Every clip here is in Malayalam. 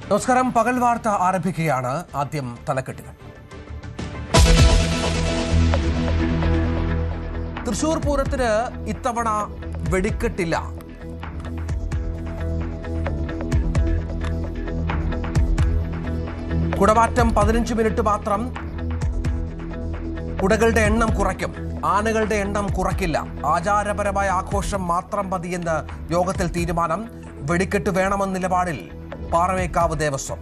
നമസ്കാരം. പകൽ വാർത്ത ആരംഭിക്കുകയാണ്. ആദ്യം തലക്കെട്ടുകൾ. തൃശൂർ പൂരത്തിന് ഇത്തവണ വെടിക്കെട്ടില്ല. കുടമാറ്റം 15 മിനിറ്റ് മാത്രം. കുടകളുടെ എണ്ണം കുറയ്ക്കും. ആനകളുടെ എണ്ണം കുറയ്ക്കില്ല. ആചാരപരമായ ആഘോഷം മാത്രം മതിയെന്ന് യോഗത്തിൽ തീരുമാനം. വെടിക്കെട്ട് വേണമെന്ന നിലപാടിൽ പാറമേക്കാവ് ദേവസ്വം.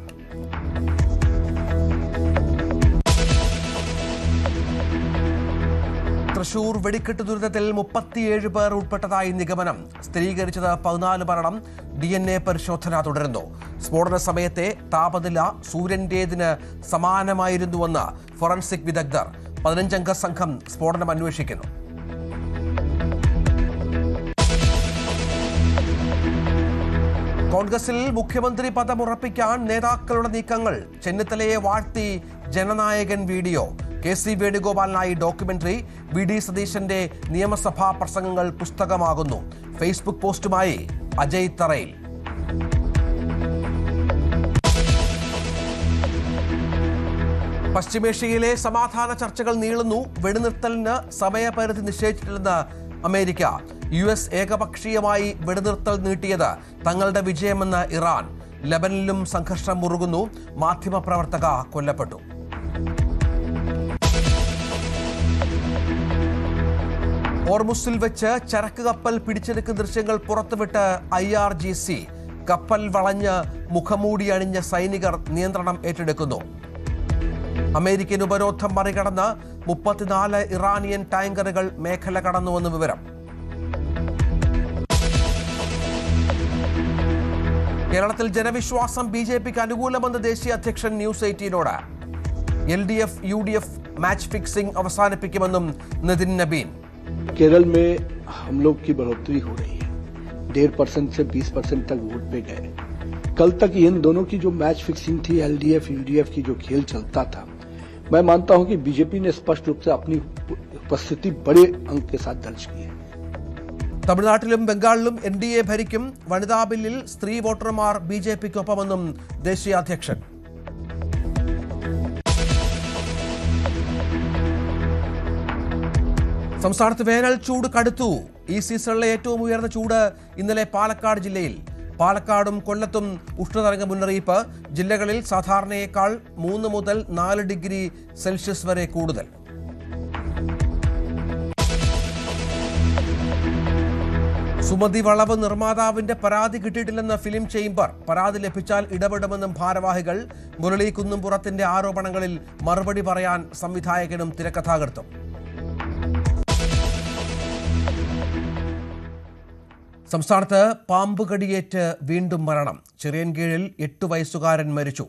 തൃശൂർ വെടിക്കെട്ട് ദുരിതത്തിൽ 37 പേർ ഉൾപ്പെട്ടതായി നിഗമനം. സ്ഥിരീകരിച്ചത് 14 മരണം. DNA പരിശോധന തുടരുന്നു. സ്ഫോടന സമയത്തെ താപനില സൂര്യന്റേതിന് സമാനമായിരുന്നുവെന്ന് ഫോറൻസിക് വിദഗ്ധർ. 15-അംഗ സംഘം സ്ഫോടനം അന്വേഷിക്കുന്നു. കോൺഗ്രസിൽ മുഖ്യമന്ത്രി പദം ഉറപ്പിക്കാൻ നേതാക്കളുടെ നീക്കങ്ങൾ. ചെന്നിത്തലയെ വാഴ്ത്തി ജനനായകൻ വീഡിയോ. KC വേണുഗോപാലിനായി ഡോക്യുമെന്ററി. VD സതീശന്റെ നിയമസഭാ പ്രസംഗങ്ങൾ പുസ്തകമാകുന്നു. ഫേസ്ബുക്ക് പോസ്റ്റുമായി അജയ് തറയിൽ. പശ്ചിമേഷ്യയിലെ സമാധാന ചർച്ചകൾ നീളുന്നു. വെടിനിർത്തലിന് സമയപരിധി നിശ്ചയിച്ചിട്ടില്ലെന്ന് അമേരിക്ക. US ഏകപക്ഷീയമായി വെടിനിർത്തൽ നീട്ടിയത് തങ്ങളുടെ വിജയമെന്ന് ഇറാൻ. ലെബനനിലും സംഘർഷം മുറുകുന്നു. മാധ്യമപ്രവർത്തക കൊല്ലപ്പെട്ടു. ഹോർമുസിൽ വെച്ച് ചരക്ക് കപ്പൽ പിടിച്ചെടുക്കുന്ന ദൃശ്യങ്ങൾ പുറത്തുവിട്ട് IRGC. കപ്പൽ വളഞ്ഞ് മുഖമൂടി അണിഞ്ഞ സൈനികർ നിയന്ത്രണം ഏറ്റെടുക്കുന്നു. അമേരിക്കൻ ഉപരോധം മറികടന്ന് 34 ഇറാനിയൻ ടാങ്കറുകൾ മേഖല കടന്നുവെന്ന് വിവരം. കേരളത്തിൽ ജനവിശ്വാസം BJPക്ക് അനുകൂലമെന്ന് ദേശീയ അധ്യക്ഷൻ ന്യൂസ് 18നോട്. LDF UDF മാച്ച് ഫിക്സിംഗ് അവസാനിപ്പിക്കുമെന്നും നിതിൻ നബീൻ. केरल में हम लोग की बढ़ोतरी हो रही है. 1.5% से 20% तक वोट पे गए. कल तक इन दोनों की जो मैच फिक्सिंग थी, LDF UDF की जो खेल चलता था, मैं मानता हूं कि बीजेपी ने स्पष्ट रूप से अपनी उपस्थिति बड़े अंक के साथ दर्ज की है. തമിഴ്നാട്ടിലും ബംഗാളിലും NDA ഭരിക്കും. വനിതാ ബില്ലിൽ സ്ത്രീ വോട്ടർമാർ BJPക്കൊപ്പമെന്നും ദേശീയ അധ്യക്ഷൻ. സംസ്ഥാനത്ത് വേനൽ ചൂട് കടുത്തു. ഈ സീസണിലെ ഏറ്റവും ഉയർന്ന ചൂട് ഇന്നലെ പാലക്കാട് ജില്ലയിൽ. പാലക്കാടും കൊല്ലത്തും ഉഷ്ണതരംഗ മുന്നറിയിപ്പ്. ജില്ലകളിൽ സാധാരണയേക്കാൾ 3 മുതൽ 4 ഡിഗ്രി സെൽഷ്യസ് വരെ കൂടുതൽ. സുമതി വളവ് നിർമ്മാതാവിന്റെ പരാതി കിട്ടിയിട്ടില്ലെന്ന് ഫിലിം ചേംബർ. പരാതി ലഭിച്ചാൽ ഇടപെടുമെന്നും ഭാരവാഹികൾ. മുരളി കുന്നുംപുറത്തിന്റെ ആരോപണങ്ങളിൽ മറുപടി പറയാൻ സംവിധായകനും തിരക്കഥാകൃത്തും. സംസ്ഥാനത്ത് പാമ്പ് കടിയേറ്റ് വീണ്ടും മരണം. ചിറയൻകീഴിൽ 8 വയസ്സുകാരൻ മരിച്ചു.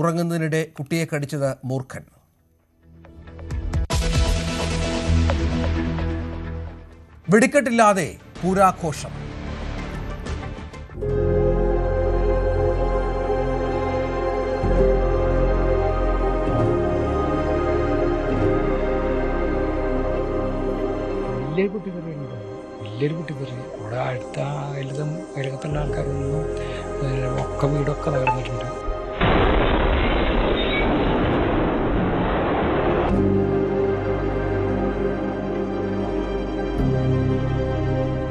ഉറങ്ങുന്നതിനിടെ കുട്ടിയെ കടിച്ചത് മൂർഖൻ. വെടിക്കെട്ടില്ലാതെ പൂരാഘോഷം. വലിയൊരു കുട്ടിപ്പേര് ഇവിടെ അടുത്ത അയലകത്തുള്ള ആൾക്കാരൊന്നും ഒക്കെ വീടൊക്കെ തകർന്നിട്ടുണ്ട്.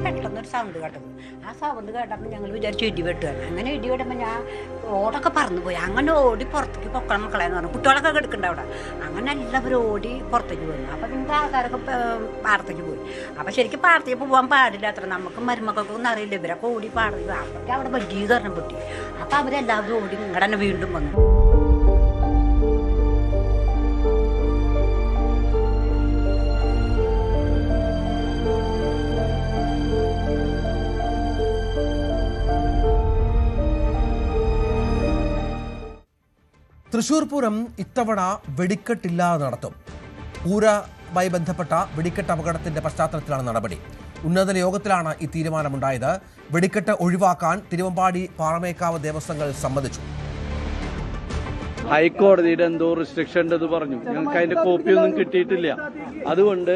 പെട്ടെന്നൊരു സൗണ്ട് കേട്ടത്. ആ സൗണ്ട് കേട്ടപ്പോൾ ഞങ്ങൾ വിചാരിച്ചു ഇടിവെട്ടുകയാണ്. അങ്ങനെ ഇടിവെട്ടുമ്പോൾ ഞാൻ ഓടൊക്കെ പറന്നു പോയി. അങ്ങനെ ഓടി പുറത്തേക്ക് പൊക്കണം മക്കളെന്ന് പറഞ്ഞു. കുട്ടികളൊക്കെ കിടക്കുന്നുണ്ട് അവിടെ. അങ്ങനെ എല്ലാവരും ഓടി പുറത്തേക്ക് പോയി. അപ്പം നിങ്ങൾക്ക് ആൾക്കാരൊക്കെ പാടത്തേക്ക് പോയി. അപ്പം ശരിക്കും പാടത്തേക്ക് പോകാൻ പാടില്ല. അത്ര നമുക്ക് മരുമക്കൾക്കൊന്നും അറിയില്ല. ഇവരൊക്കെ ഓടി പാടത്തേക്ക്. അപ്പോഴേക്കും അവിടെ വലിയ കാരണം പൊട്ടി. അപ്പം അവരെല്ലാവരും ഓടി ഇങ്ങടെ തന്നെ വീണ്ടും വന്നു. തൃശൂർ പൂരം ഇത്തവണ വെടിക്കെട്ടില്ലാതെ നടത്തും. പൂരവുമായി ബന്ധപ്പെട്ട വെടിക്കെട്ട് അപകടത്തിന്റെ പശ്ചാത്തലത്തിലാണ് നടപടി. ഉന്നതതല യോഗത്തിലാണ് ഈ തീരുമാനമുണ്ടായത്. വെടിക്കെട്ട് ഒഴിവാക്കാൻ തിരുവമ്പാടി പാറമേക്കാവ് ദേവസ്വങ്ങൾ സമ്മതിച്ചു. ഹൈക്കോടതിയുടെ എന്തോ റിസ്ട്രിക്ഷൻ ഉണ്ടെന്ന് പറഞ്ഞു. ഞങ്ങൾക്ക് അതിന്റെ കോപ്പിയൊന്നും കിട്ടിയിട്ടില്ല. അതുകൊണ്ട്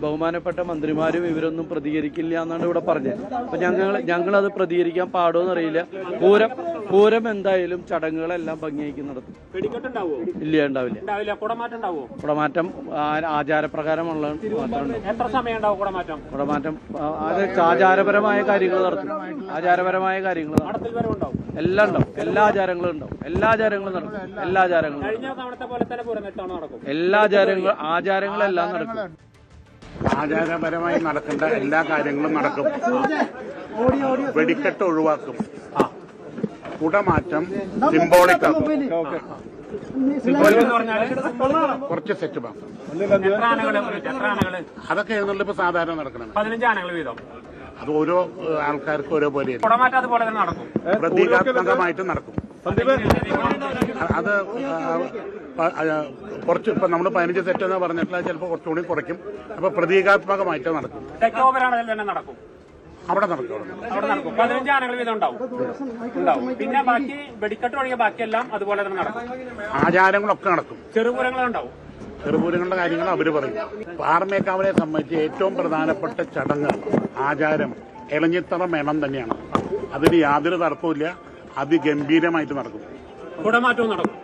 ബഹുമാനപ്പെട്ട മന്ത്രിമാരും ഇവരൊന്നും പ്രതികരിക്കില്ല എന്നാണ് ഇവിടെ പറഞ്ഞത്. അപ്പൊ ഞങ്ങളത് പ്രതികരിക്കാൻ പാടുമെന്ന് അറിയില്ല. പൂരം എന്തായാലും ചടങ്ങുകളെല്ലാം ഭംഗിയാക്കി നടത്തും. ഇല്ല, ഉണ്ടാവില്ല. കുടമാറ്റം ആചാരപ്രകാരമുള്ള എത്ര സമയം ഉണ്ടാവും കുടമാറ്റം? കുടമാറ്റം അത് ആചാരപരമായ കാര്യങ്ങൾ നടത്തും. ആചാരപരമായ കാര്യങ്ങൾ എല്ലാം ഉണ്ടാവും. എല്ലാ ആചാരങ്ങളും ഉണ്ടാവും. എല്ലാ ആചാരങ്ങളും നടക്കും. എല്ലാ ആചാരങ്ങളും കഴിഞ്ഞ തവണത്തെ പോലെ തന്നെ പൂരം എത്തവണ നടക്കും. എല്ലാ ആചാരങ്ങളെല്ലാം നടക്കും. ആചാരപരമായി നടക്കേണ്ട എല്ലാ കാര്യങ്ങളും നടക്കും. വെടിക്കെട്ട് ഒഴിവാക്കും. കുടമാറ്റം സിംബോളിക്കാക്കും. കുറച്ച് സെറ്റ് മാത്രം. അതൊക്കെ എഴുന്നള്ളിപ്പ് സാധാരണ നടക്കണം. 15 ആനകൾ വീതം. അത് ഓരോ ആൾക്കാർക്ക് ഓരോ പോലെ കുടമാറ്റം അതുപോലെ തന്നെ നടക്കും. പ്രതീകാത്മകമായിട്ട് നടക്കും. അത് കുറച്ച് ഇപ്പൊ നമ്മൾ 15 സെറ്റ് എന്ന് പറഞ്ഞിട്ടുള്ള ചിലപ്പോൾ കുറച്ചുകൂടി കുറയ്ക്കും. അപ്പൊ പ്രതീകാത്മകമായിട്ട് നടക്കും. ടേക്ക് ഓവർ ആണെങ്കിൽ തന്നെ നടക്കും. അവിടെ നടക്കും. 15 ആനകൾ വീതം ഉണ്ടാവും. പിന്നെ ബാക്കി വെടിക്കെട്ട് ഒഴികെ ബാക്കിയെല്ലാം അതുപോലെ തന്നെ നടക്കും. ആചാരങ്ങളൊക്കെ നടക്കും. ചെറുപൂരങ്ങളുണ്ടാവും. ചെറുപൂരങ്ങളുടെ കാര്യങ്ങൾ അവർ പറയും. പാറമേക്കാവിനെ സംബന്ധിച്ച് ഏറ്റവും പ്രധാനപ്പെട്ട ചടങ്ങ്, ആചാരം ഇളഞ്ഞിത്തറ മേളം തന്നെയാണ്. അതിന് യാതൊരു തർക്കവുമില്ല. അതിഗംഭീരമായിട്ട് നടക്കും. കുടമാറ്റവും നടക്കും.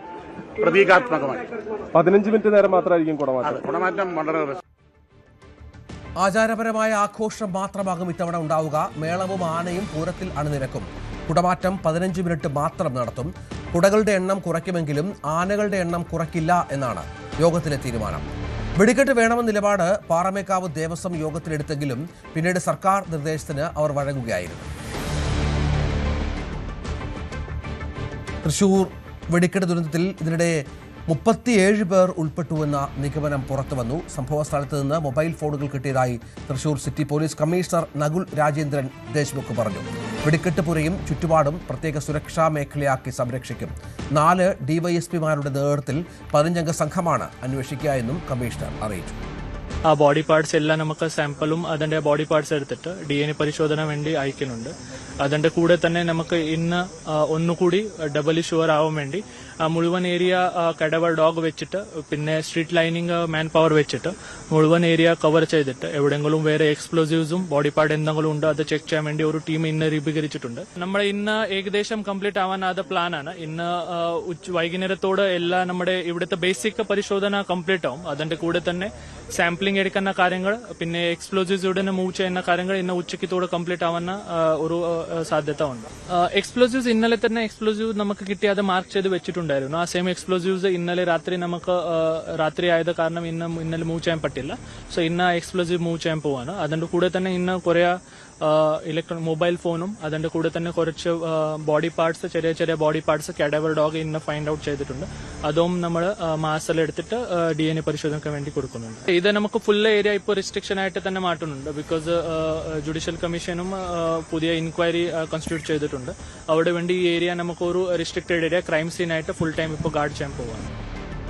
പ്രതീകാത്മകമായി 15 മിനിറ്റ് നേരം മാത്രമായിരിക്കും കുടമാറ്റം. കുടമാറ്റം വളരെ ആചാരപരമായ ആഘോഷം മാത്രമാകും ഇത്തവണ ഉണ്ടാവുക. മേളവും ആനയും പൂരത്തിൽ അണിനിരക്കും. കുടമാറ്റം 15 മിനിറ്റ് മാത്രം നടത്തും. കുടകളുടെ എണ്ണം കുറയ്ക്കുമെങ്കിലും ആനകളുടെ എണ്ണം കുറയ്ക്കില്ല എന്നാണ് യോഗത്തിലെ തീരുമാനം. വെടിക്കെട്ട് വേണമെന്ന നിലപാട് പാറമേക്കാവ് ദേവസ്വം യോഗത്തിലെടുത്തെങ്കിലും പിന്നീട് സർക്കാർ നിർദ്ദേശത്തിന് അവർ വഴങ്ങുകയായിരുന്നു. തൃശൂർ വെടിക്കെട്ട് ദുരന്തത്തിൽ ഇതിനിടെ 37 പേർ ഉൾപ്പെട്ടുവെന്ന നിഗമനം പുറത്തുവന്നു. സംഭവ സ്ഥലത്ത് നിന്ന് മൊബൈൽ ഫോണുകൾ കിട്ടിയതായി Thrissur city police commissioner Nakul Rajendran Deshmukh പറഞ്ഞു. വെടിക്കെട്ട് പുരയും ചുറ്റുപാടും പ്രത്യേക സുരക്ഷാ മേഖലയാക്കി സംരക്ഷിക്കും. 4 ഡിവൈഎസ്പിമാരുടെ നേതൃത്വത്തിൽ 15-അംഗ സംഘമാണ് അന്വേഷിക്കുക എന്നും കമ്മീഷണർ അറിയിച്ചു. ആ ബോഡി പാർട്സ് എല്ലാം നമുക്ക് സാമ്പിളും അതിന്റെ ബോഡി പാർട്സ് എടുത്തിട്ട് DNA പരിശോധന വേണ്ടി അയക്കുന്നുണ്ട്. അതിന്റെ കൂടെ തന്നെ നമുക്ക് ഇന്ന് ഒന്നുകൂടി ഡബിൾ ഷുവർ ആവാൻ വേണ്ടി മുഴുവൻ ഏരിയ കഡവർ ഡോഗ് വെച്ചിട്ട് പിന്നെ സ്ട്രീറ്റ് ലൈനിങ് മാൻ പവർ വെച്ചിട്ട് മുഴുവൻ ഏരിയ കവർ ചെയ്തിട്ട് എവിടെയെങ്കിലും വേറെ എക്സ്പ്ലോസീവ്സും ബോഡി പാർട്ട് എന്തെങ്കിലും ഉണ്ട് അത് ചെക്ക് ചെയ്യാൻ വേണ്ടി ഒരു ടീം ഇന്ന് രൂപീകരിച്ചിട്ടുണ്ട്. നമ്മൾ ഇന്ന് ഏകദേശം കംപ്ലീറ്റ് ആവാൻ അത് പ്ലാനാണ്. ഇന്ന് വൈകുന്നേരത്തോടെ എല്ലാ നമ്മുടെ ഇവിടുത്തെ ബേസിക് പരിശോധന കംപ്ലീറ്റ് ആവും. അതിന്റെ കൂടെ തന്നെ സാമ്പിളിംഗ് എടുക്കുന്ന കാര്യങ്ങൾ പിന്നെ എക്സ്പ്ലോസീവ്സ് ഉടനെ മൂവ് ചെയ്യുന്ന കാര്യങ്ങൾ ഇന്ന് ഉച്ചയ്ക്കത്തോടെ കംപ്ലീറ്റ് ആവുന്ന ഒരു സാധ്യത ഉണ്ട്. എക്സ്പ്ലോസീവ്സ് ഇന്നലെ തന്നെ എക്സ്പ്ലോസീവ് നമുക്ക് കിട്ടി അത് മാർക്ക് ചെയ്ത് വെച്ചിട്ടുണ്ടായിരുന്നു. ആ സെയിം എക്സ്പ്ലോസീവ്സ് ഇന്നലെ രാത്രി നമുക്ക് രാത്രി ആയത് കാരണം ഇന്നലെ മൂവ് ചെയ്യാൻ പറ്റില്ല. സോ ഇന്ന് എക്സ്പ്ലോസീവ് മൂവ് ചെയ്യാൻ പോവാണ്. അതിന്റെ കൂടെ തന്നെ ഇന്ന് കുറെ ഇലക്ട്രോണിക് മൊബൈൽ ഫോണും അതിന്റെ കൂടെ തന്നെ കുറച്ച് ബോഡി പാർട്സ് ചെറിയ ചെറിയ ബോഡി പാർട്സ് കാഡവർ ഡോഗ് ഇന്ന് ഫൈൻഡ് ഔട്ട് ചെയ്തിട്ടുണ്ട്. അതും നമ്മൾ മാസലെടുത്തിട്ട് DNA പരിശോധനയ്ക്ക് വേണ്ടി കൊടുക്കുന്നുണ്ട്. ഇത് നമുക്ക് ഫുൾ ഏരിയ ഇപ്പോൾ റിസ്ട്രിക്ഷൻ ആയിട്ട് തന്നെ മാറ്റുന്നുണ്ട്. ബിക്കോസ് ജുഡീഷ്യൽ കമ്മീഷനും പുതിയ ഇൻക്വയറി കോൺസ്റ്റിറ്റ്യൂട്ട് ചെയ്തിട്ടുണ്ട്. അവിടെ വേണ്ടി ഈ ഏരിയ നമുക്ക് ഒരു റിസ്ട്രിക്റ്റഡ് ഏരിയ ക്രൈം സീനായിട്ട് ഫുൾ ടൈം ഇപ്പോൾ ഗാർഡ് ചെയ്യാൻ പോവാണ്.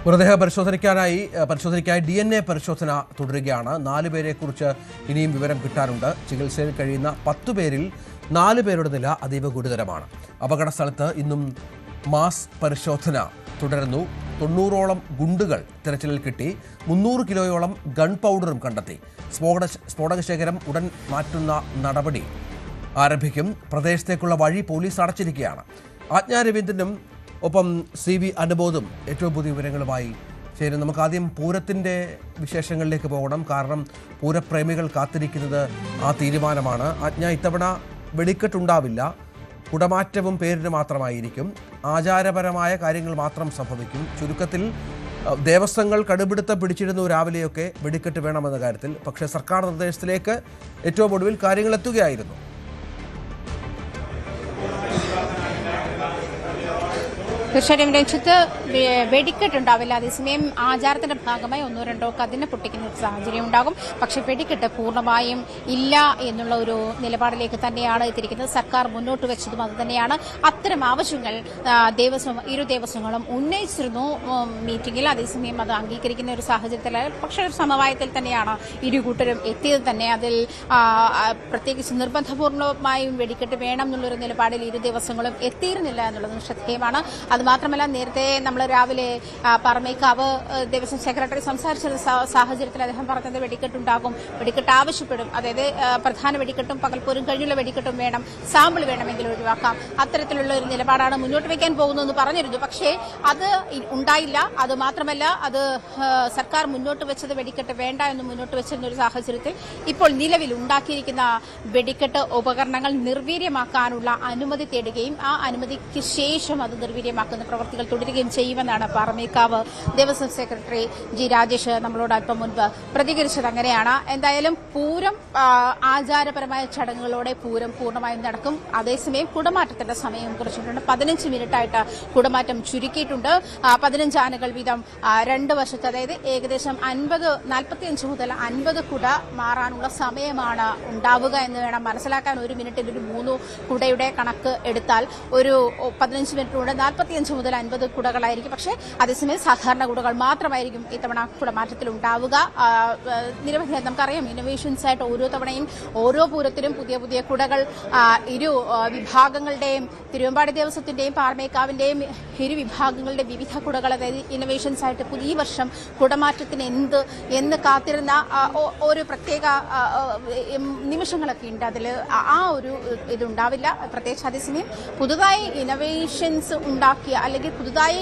മൃതദേഹ പരിശോധനയ്ക്കായി DNA പരിശോധന തുടരുകയാണ്. 4 പേരെക്കുറിച്ച് ഇനിയും വിവരം കിട്ടാനുണ്ട്. ചികിത്സയിൽ കഴിയുന്ന 10 പേരിൽ 4 പേരുടെ നില അതീവ ഗുരുതരമാണ്. അപകട സ്ഥലത്ത് ഇന്നും മാസ് പരിശോധന തുടരുന്നു. 90ഓളം ഗുണ്ടുകൾ തിരച്ചിലിൽ കിട്ടി. 300 കിലോയോളം ഗൺ പൗഡറും കണ്ടെത്തി. സ്ഫോടക ശേഖരം ഉടൻ മാറ്റുന്ന നടപടി ആരംഭിക്കും. പ്രദേശത്തേക്കുള്ള വഴി പോലീസ് അടച്ചിരിക്കുകയാണ്. ആജ്ഞാ രവീന്ദ്രനും ഒപ്പം CV അനുബോധും ഏറ്റവും പുതിയ വിവരങ്ങളുമായി ചേരും. നമുക്ക് ആദ്യം പൂരത്തിൻ്റെ വിശേഷങ്ങളിലേക്ക് പോകണം. കാരണം പൂരപ്രേമികൾ കാത്തിരിക്കുന്നത് ആ തീരുമാനമാണ്. ആജ്ഞ ഇത്തവണ വെടിക്കെട്ടുണ്ടാവില്ല. കുടമാറ്റവും പേരിന് മാത്രമായിരിക്കും. ആചാരപരമായ കാര്യങ്ങൾ മാത്രം സംഭവിക്കും. ചുരുക്കത്തിൽ ദേവസ്വങ്ങൾ കടുപിടുത്തം പിടിച്ചിരുന്നു രാവിലെയൊക്കെ വെടിക്കെട്ട് വേണമെന്ന കാര്യത്തിൽ. പക്ഷേ സർക്കാർ നിർദ്ദേശത്തിലേക്ക് ഏറ്റവും ഒടുവിൽ കാര്യങ്ങൾ എത്തുകയായിരുന്നു. തീർച്ചയായും രഞ്ജിത്ത്, വെടിക്കെട്ടുണ്ടാവില്ല. അതേസമയം ആചാരത്തിന്റെ ഭാഗമായി 1-2 കതിനെ പൊട്ടിക്കുന്ന ഒരു സാഹചര്യം ഉണ്ടാകും. പക്ഷേ വെടിക്കെട്ട് പൂർണ്ണമായും ഇല്ല എന്നുള്ള ഒരു നിലപാടിലേക്ക് തന്നെയാണ് എത്തിയിരിക്കുന്നത്. സർക്കാർ മുന്നോട്ട് വെച്ചതും അത് തന്നെയാണ്. അത്തരം ആവശ്യങ്ങൾ ഇരു ദേവസ്വങ്ങളും ഉന്നയിച്ചിരുന്നു മീറ്റിംഗിൽ. അതേസമയം അത് അംഗീകരിക്കുന്ന ഒരു സാഹചര്യത്തിൽ പക്ഷേ ഒരു സമവായത്തിൽ തന്നെയാണ് ഇരു കൂട്ടരും എത്തിയത് തന്നെ. അതിൽ പ്രത്യേകിച്ച് നിർബന്ധപൂർവ്വമായും വെടിക്കെട്ട് വേണം എന്നുള്ളൊരു നിലപാടിൽ ഇരു ദേവസ്വങ്ങളും എത്തിയിരുന്നില്ല എന്നുള്ളതും ശ്രദ്ധേയമാണ്. അതുമാത്രമല്ല നേരത്തെ നമ്മൾ രാവിലെ പറമേക്കാവ് ദേവസ്വം സെക്രട്ടറി സംസാരിച്ച സാഹചര്യത്തിൽ അദ്ദേഹം പറഞ്ഞത് വെടിക്കെട്ടുണ്ടാകും, വെടിക്കെട്ട് ആവശ്യപ്പെടും, അതായത് പ്രധാന വെടിക്കെട്ടും പകൽപ്പോരും കഴിഞ്ഞുള്ള വെടിക്കെട്ടും വേണം, സാമ്പിൾ വേണമെങ്കിൽ ഒഴിവാക്കാം, അത്തരത്തിലുള്ള ഒരു നിലപാടാണ് മുന്നോട്ട് വയ്ക്കാൻ പോകുന്നതെന്ന് പറഞ്ഞിരുന്നു. പക്ഷേ അത് ഉണ്ടായില്ല. അത് മാത്രമല്ല അത് സർക്കാർ മുന്നോട്ട് വെച്ചത് വെടിക്കെട്ട് വേണ്ട എന്ന് മുന്നോട്ട് വെച്ചിരുന്ന ഒരു സാഹചര്യത്തിൽ ഇപ്പോൾ നിലവിൽ ഉണ്ടാക്കിയിരിക്കുന്ന വെടിക്കെട്ട് ഉപകരണങ്ങൾ നിർവീര്യമാക്കാനുള്ള അനുമതി തേടുകയും ആ അനുമതിക്ക് ശേഷം അത് നിർവീര്യമാക്കുന്ന പ്രവൃത്തികൾ തുടരുകയും ചെയ്യുമെന്നാണ് പാറമേക്കാവ് ദേവസ്വം സെക്രട്ടറി ജി രാജേഷ് നമ്മളോട് അല്പം മുൻപ് പ്രതികരിച്ചത്. അങ്ങനെയാണ്. എന്തായാലും പൂരം ആചാരപരമായ ചടങ്ങുകളോടെ പൂരം പൂർണ്ണമായും നടക്കും. അതേസമയം കുടമാറ്റത്തിന്റെ സമയം കുറിച്ചിട്ടുണ്ട്. 15 മിനിറ്റായിട്ട് കുടമാറ്റം ചുരുക്കിയിട്ടുണ്ട്. 15 ആനകൾ വീതം 2 വശത്ത്, അതായത് ഏകദേശം 45 മുതൽ 50 കുട മാറാനുള്ള സമയമാണ് ഉണ്ടാവുക എന്ന് വേണം മനസ്സിലാക്കാൻ. ഒരു മിനിറ്റിൽ ഒരു 3 കുടയുടെ കണക്ക് എടുത്താൽ ഒരു 15 മിനിറ്റ് കൊണ്ട് 45 മുതൽ 50 കുടകളായിരിക്കും. പക്ഷേ അതേസമയം സാധാരണ കുടകൾ മാത്രമായിരിക്കും ഇത്തവണ കുടമാറ്റത്തിൽ ഉണ്ടാവുക. നിരവധി നമുക്കറിയാം, ഇന്നോവേഷൻസ് ആയിട്ട് ഓരോ തവണയും ഓരോ പൂരത്തിലും പുതിയ പുതിയ കുടകൾ ഇരു വിഭാഗങ്ങളുടെയും തിരുവമ്പാടി ദേവസ്വത്തിന്റെയും പാറമേക്കാവിന്റെയും ഇരു വിഭാഗങ്ങളുടെ വിവിധ കുടകൾ, അതായത് ഇന്നോവേഷൻസ് ആയിട്ട് പുതിയ വർഷം കുടമാറ്റത്തിന് എന്ന് കാത്തിരുന്ന ഒരു പ്രത്യേക നിമിഷങ്ങളൊക്കെ ഉണ്ട്. അതിൽ ആ ഒരു ഇതുണ്ടാവില്ല. പ്രത്യേകിച്ച് അതേസമയം പുതുതായി ഇന്നോവേഷൻസ് ഉണ്ടാക്കിയ അല്ലെങ്കിൽ പുതുതായി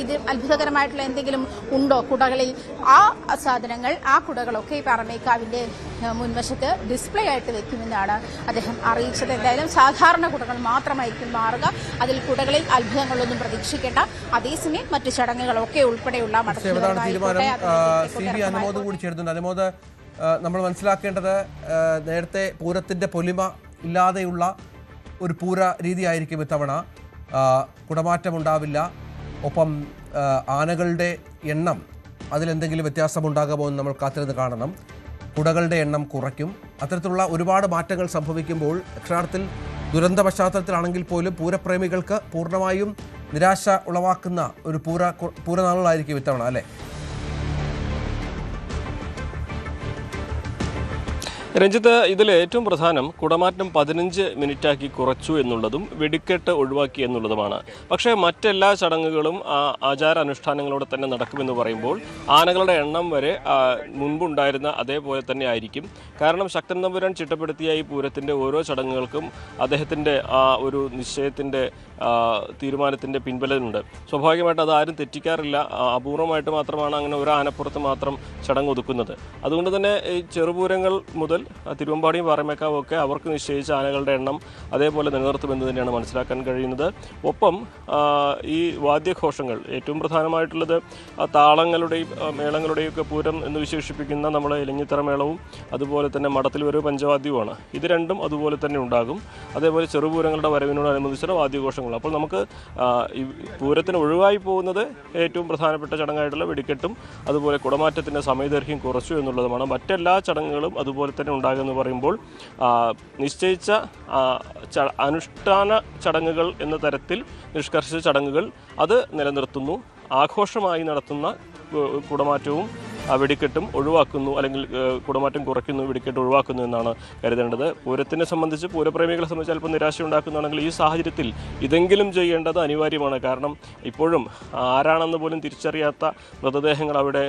ഇത് അത്ഭുതകരമായിട്ടുള്ള എന്തെങ്കിലും ഉണ്ടോ കുടകളിൽ, ആ സാധനങ്ങൾ, ആ കുടകളൊക്കെ ഈ പാറമേക്കാവിന്റെ മുൻവശത്ത് ഡിസ്പ്ലേ ആയിട്ട് വെക്കുമെന്നാണ് അദ്ദേഹം അറിയിച്ചത്. എന്തായാലും സാധാരണ കുടകൾ മാത്രമായിരിക്കും മാറുക. അതിൽ കുടകളിൽ അത്ഭുതങ്ങളൊന്നും പ്രതീക്ഷിക്കേണ്ട. അതേസമയം മറ്റു ചടങ്ങുകളൊക്കെ ഉൾപ്പെടെയുള്ള അനുമോദ്, നമ്മൾ മനസ്സിലാക്കേണ്ടത് നേരത്തെ പൂരത്തിന്റെ പൊലിമ ഇല്ലാതെയുള്ള ഒരു പൂര രീതിയായിരിക്കും ഇത്തവണ. കുടമാറ്റം ഉണ്ടാവില്ല. ഒപ്പം ആനകളുടെ എണ്ണം അതിലെന്തെങ്കിലും വ്യത്യാസമുണ്ടാകുമോ എന്ന് നമ്മൾ കാത്തിരുന്ന് കാണണം. കുടകളുടെ എണ്ണം കുറയ്ക്കും. അത്തരത്തിലുള്ള ഒരുപാട് മാറ്റങ്ങൾ സംഭവിക്കുമ്പോൾ അക്ഷരാർത്ഥത്തിൽ ദുരന്ത പശ്ചാത്തലത്തിലാണെങ്കിൽ പോലും പൂരപ്രേമികൾക്ക് പൂർണ്ണമായും നിരാശ ഉളവാക്കുന്ന ഒരു പൂരനാളുകളായിരിക്കും ഇത്തവണ, അല്ലേ? രഞ്ജിത്ത്, ഇതിൽ ഏറ്റവും പ്രധാനം കുടമാറ്റം 15 മിനിറ്റാക്കി കുറച്ചു എന്നുള്ളതും വെടിക്കെട്ട് ഒഴിവാക്കി എന്നുള്ളതുമാണ്. പക്ഷേ മറ്റെല്ലാ ചടങ്ങുകളും ആചാരാനുഷ്ഠാനങ്ങളോടെ തന്നെ നടക്കുമെന്ന് പറയുമ്പോൾ ആനകളുടെ എണ്ണം വരെ മുൻപുണ്ടായിരുന്ന അതേപോലെ തന്നെ ആയിരിക്കും. കാരണം ശക്തൻ തമ്പുരാൻ ചിട്ടപ്പെടുത്തിയ ഈ പൂരത്തിൻ്റെ ഓരോ ചടങ്ങുകൾക്കും അദ്ദേഹത്തിൻ്റെ ആ ഒരു നിശ്ചയത്തിൻ്റെ തീരുമാനത്തിൻ്റെ പിൻബലമുണ്ട്. സ്വാഭാവികമായിട്ട് അത് ആരും തെറ്റിക്കാറില്ല. അപൂർവമായിട്ട് മാത്രമാണ് അങ്ങനെ ഒരു ആനപ്പുറത്ത് മാത്രം ചടങ്ങ് ഒതുക്കുന്നത്. അതുകൊണ്ട് തന്നെ ഈ ചെറുപൂരങ്ങൾ മുതൽ തിരുവമ്പാടിയും പാറമേക്കാവും ഒക്കെ അവർക്ക് നിശ്ചയിച്ച ആനകളുടെ എണ്ണം അതേപോലെ നിലനിർത്തുമെന്ന് തന്നെയാണ് മനസ്സിലാക്കാൻ കഴിയുന്നത്. ഒപ്പം ഈ വാദ്യഘോഷങ്ങൾ, ഏറ്റവും പ്രധാനമായിട്ടുള്ളത് താളങ്ങളുടെയും മേളങ്ങളുടെയും ഒക്കെ പൂരം എന്ന് വിശേഷിപ്പിക്കുന്ന നമ്മളെ ഇലഞ്ഞിത്തറ മേളവും അതുപോലെ തന്നെ മഠത്തിൽ ഒരു പഞ്ചവാദ്യവുമാണ്. ഇത് രണ്ടും അതുപോലെ തന്നെ ഉണ്ടാകും. അതേപോലെ ചെറുപൂരങ്ങളുടെ വരവിനോടനുബന്ധിച്ചുള്ള വാദ്യഘോഷങ്ങൾ. അപ്പോൾ നമുക്ക് ഈ പൂരത്തിന് ഒഴിവായി പോകുന്നത് ഏറ്റവും പ്രധാനപ്പെട്ട ചടങ്ങായിട്ടുള്ള വെടിക്കെട്ടും അതുപോലെ കുടമാറ്റത്തിൻ്റെ സമയദൈർഘ്യം കുറച്ചു എന്നുള്ളതുമാണ്. മറ്റെല്ലാ ചടങ്ങുകളും അതുപോലെ തന്നെ ഉണ്ടാകുമെന്ന് പറയുമ്പോൾ നിശ്ചയിച്ച അനുഷ്ഠാന ചടങ്ങുകൾ എന്ന തരത്തിൽ നിഷ്കർഷിച്ച ചടങ്ങുകൾ അത് നിലനിർത്തുന്നു. ആഘോഷമായി നടത്തുന്ന കുടമാറ്റവും വെടിക്കെട്ടും ഒഴിവാക്കുന്നു, അല്ലെങ്കിൽ കുടമാറ്റം കുറയ്ക്കുന്നു, വെടിക്കെട്ട് ഒഴിവാക്കുന്നു എന്നാണ് കരുതേണ്ടത്. പൂരത്തിനെ സംബന്ധിച്ച്, പൂരപ്രേമികളെ സംബന്ധിച്ച് അല്പം നിരാശ ഉണ്ടാക്കുന്നതാണെങ്കിൽ ഈ സാഹചര്യത്തിൽ ഇതെങ്കിലും ചെയ്യേണ്ടത് അനിവാര്യമാണ്. കാരണം ഇപ്പോഴും ആരാണെന്ന് പോലും തിരിച്ചറിയാത്ത മൃതദേഹങ്ങൾ അവിടെ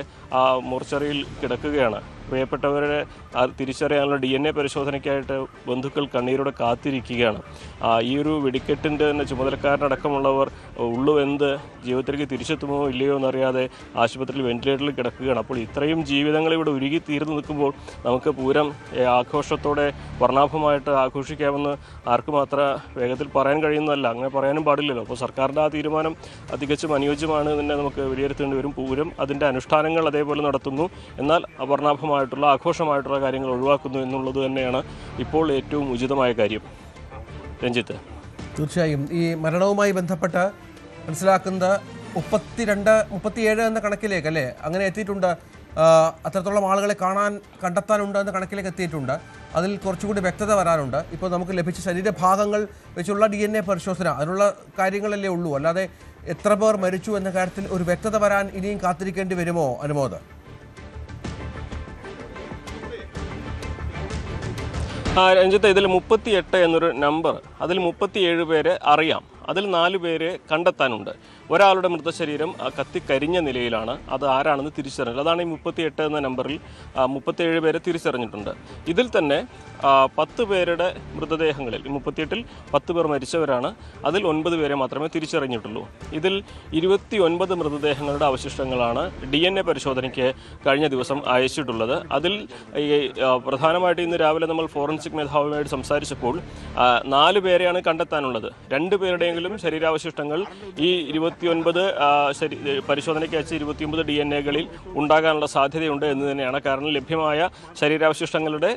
മോർച്ചറിയിൽ കിടക്കുകയാണ്. പ്രിയപ്പെട്ടവരെ തിരിച്ചറിയാനുള്ള DNA പരിശോധനയ്ക്കായിട്ട് ബന്ധുക്കൾ കണ്ണീരോടെ കാത്തിരിക്കുകയാണ്. ഈ ഒരു വെടിക്കെട്ടിൻ്റെ തന്നെ ചുമതലക്കാരനടക്കമുള്ളവർ ഉള്ളുവെന്ത് ജീവിതത്തിലേക്ക് തിരിച്ചെത്തുമോ ഇല്ലയോ എന്നറിയാതെ ആശുപത്രിയിൽ വെന്റിലേറ്ററിൽ കിടക്കുകയാണ്. അപ്പോൾ ഇത്രയും ജീവിതങ്ങൾ ഇവിടെ ഉരുകി തീർന്നു നിൽക്കുമ്പോൾ നമുക്ക് പൂരം ആഘോഷത്തോടെ വർണ്ണാഭമായിട്ട് ആഘോഷിക്കാമെന്ന് ആർക്കും അത്ര വേഗത്തിൽ പറയാൻ കഴിയുന്നതല്ല. അങ്ങനെ പറയാനും പാടില്ലല്ലോ. അപ്പോൾ സർക്കാരിൻ്റെ ആ തീരുമാനം തികച്ചും അനുയോജ്യമാണ് തന്നെ നമുക്ക് വിലയിരുത്തേണ്ടി വരും. പൂരം അതിൻ്റെ അനുഷ്ഠാനങ്ങൾ അതേപോലെ നടത്തുന്നു, എന്നാൽ വർണ്ണാഭമായിട്ടുള്ള ആഘോഷമായിട്ടുള്ള കാര്യങ്ങൾ ഒഴിവാക്കുന്നു എന്നുള്ളത് തന്നെയാണ് ഇപ്പോൾ ഏറ്റവും ഉചിതമായ കാര്യം. രഞ്ജിത്ത്, തീർച്ചയായും ഈ മരണവുമായി ബന്ധപ്പെട്ട് മനസ്സിലാക്കുന്നത് 37 എന്ന കണക്കിലേക്ക്, അല്ലേ, അങ്ങനെ എത്തിയിട്ടുണ്ട്. അത്തരത്തിലുള്ള ആളുകളെ കണ്ടെത്താനുണ്ട് എന്ന കണക്കിലേക്ക് എത്തിയിട്ടുണ്ട്. അതിൽ കുറച്ചുകൂടി വ്യക്തത വരാനുണ്ട്. ഇപ്പോൾ നമുക്ക് ലഭിച്ച ശരീരഭാഗങ്ങൾ വെച്ചുള്ള DNA പരിശോധന, അതിനുള്ള കാര്യങ്ങളല്ലേ ഉള്ളൂ. അല്ലാതെ എത്ര പേർ മരിച്ചു എന്ന കാര്യത്തിൽ ഒരു വ്യക്തത വരാൻ ഇനിയും കാത്തിരിക്കേണ്ടി വരുമോ അനുമോദ്? രഞ്ജിത്ത്, ഇതിൽ 38 എന്നൊരു നമ്പർ, അതിൽ 37 പേരെ അറിയാം. അതിൽ 4 പേരെ കണ്ടെത്താനുണ്ട്. ഒരാളുടെ മൃതശരീരം കത്തിക്കരിഞ്ഞ നിലയിലാണ്. അത് ആരാണെന്ന് തിരിച്ചറിഞ്ഞത്. അതാണ് ഈ 38 എന്ന നമ്പറിൽ 37 പേരെ തിരിച്ചറിഞ്ഞിട്ടുണ്ട്. ഇതിൽ തന്നെ 10 പേരുടെ മൃതദേഹങ്ങളിൽ 38-ൽ 10 പേർ മരിച്ചവരാണ്. അതിൽ 9 പേരെ മാത്രമേ തിരിച്ചറിഞ്ഞിട്ടുള്ളൂ. ഇതിൽ 29 മൃതദേഹങ്ങളുടെ അവശിഷ്ടങ്ങളാണ് DNA പരിശോധനയ്ക്ക് കഴിഞ്ഞ ദിവസം അയച്ചിട്ടുള്ളത്. അതിൽ പ്രധാനമായിട്ട് ഇന്ന് രാവിലെ നമ്മൾ ഫോറൻസിക് മേധാവിയുമായിട്ട് സംസാരിച്ചപ്പോൾ 4 പേരെയാണ് കണ്ടെത്താനുള്ളത്. 2 പേരുടെയെങ്കിലും ശരീരാവശിഷ്ടങ്ങൾ ഈ 29 പരിശോധനയ്ക്ക് അയച്ച 29 DNA-കളിൽ ഉണ്ടാകാനുള്ള സാധ്യതയുണ്ട് എന്ന് തന്നെയാണ്. കാരണം ലഭ്യമായ ശരീരാവശിഷ്ടങ്ങളുടെ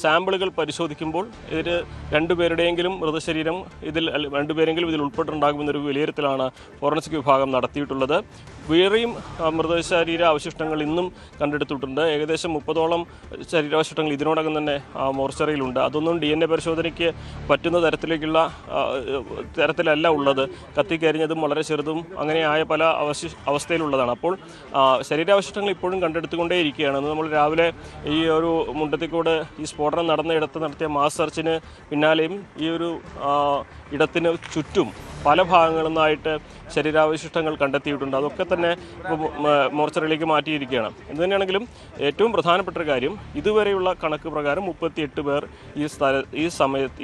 സാമ്പിളുകൾ പരിശോധിക്കുമ്പോൾ ഇതിൽ 2 പേരുടെയെങ്കിലും മൃതശരീരം ഇതിൽ ഉൾപ്പെട്ടിട്ടുണ്ടാകുമെന്നൊരു വിലയിരുത്തലാണ് ഫോറൻസിക് വിഭാഗം നടത്തിയിട്ടുള്ളത്. വേറെയും മൃതശരീര അവശിഷ്ടങ്ങൾ ഇന്നും കണ്ടെടുത്തിട്ടുണ്ട്. ഏകദേശം 30ഓളം ശരീരാവശിഷ്ടങ്ങൾ ഇതിനോടകം തന്നെ മോർച്ചറിയിലുണ്ട്. അതൊന്നും DNA പരിശോധനയ്ക്ക് പറ്റുന്ന തരത്തിലല്ല ഉള്ളത്. കത്തിക്കരിഞ്ഞതും വളരെ ചെറുതും അങ്ങനെയായ പല അവസ്ഥയിലുള്ളതാണ്. അപ്പോൾ ശരീരാവശിഷ്ടങ്ങൾ ഇപ്പോഴും കണ്ടെടുത്തുകൊണ്ടേയിരിക്കുകയാണ്. നമ്മൾ രാവിലെ ഈ ഒരു മുണ്ടത്തിക്കോട് ഈ സ്ഫോടനം നടന്ന നടത്തിയ മാസ് സെർച്ചിന് പിന്നാലെയും ഈ ഒരു ഇടത്തിന് ചുറ്റും പല ഭാഗങ്ങളിൽ നിന്നായിട്ട് ശരീരാവശിഷ്ടങ്ങൾ കണ്ടെത്തിയിട്ടുണ്ട്. അതൊക്കെ തന്നെ മോർച്ചറിയിലേക്ക് മാറ്റിയിരിക്കുകയാണ്. എന്ത് തന്നെയാണെങ്കിലും ഏറ്റവും പ്രധാനപ്പെട്ട ഒരു കാര്യം, ഇതുവരെയുള്ള കണക്ക് പ്രകാരം 38 പേർ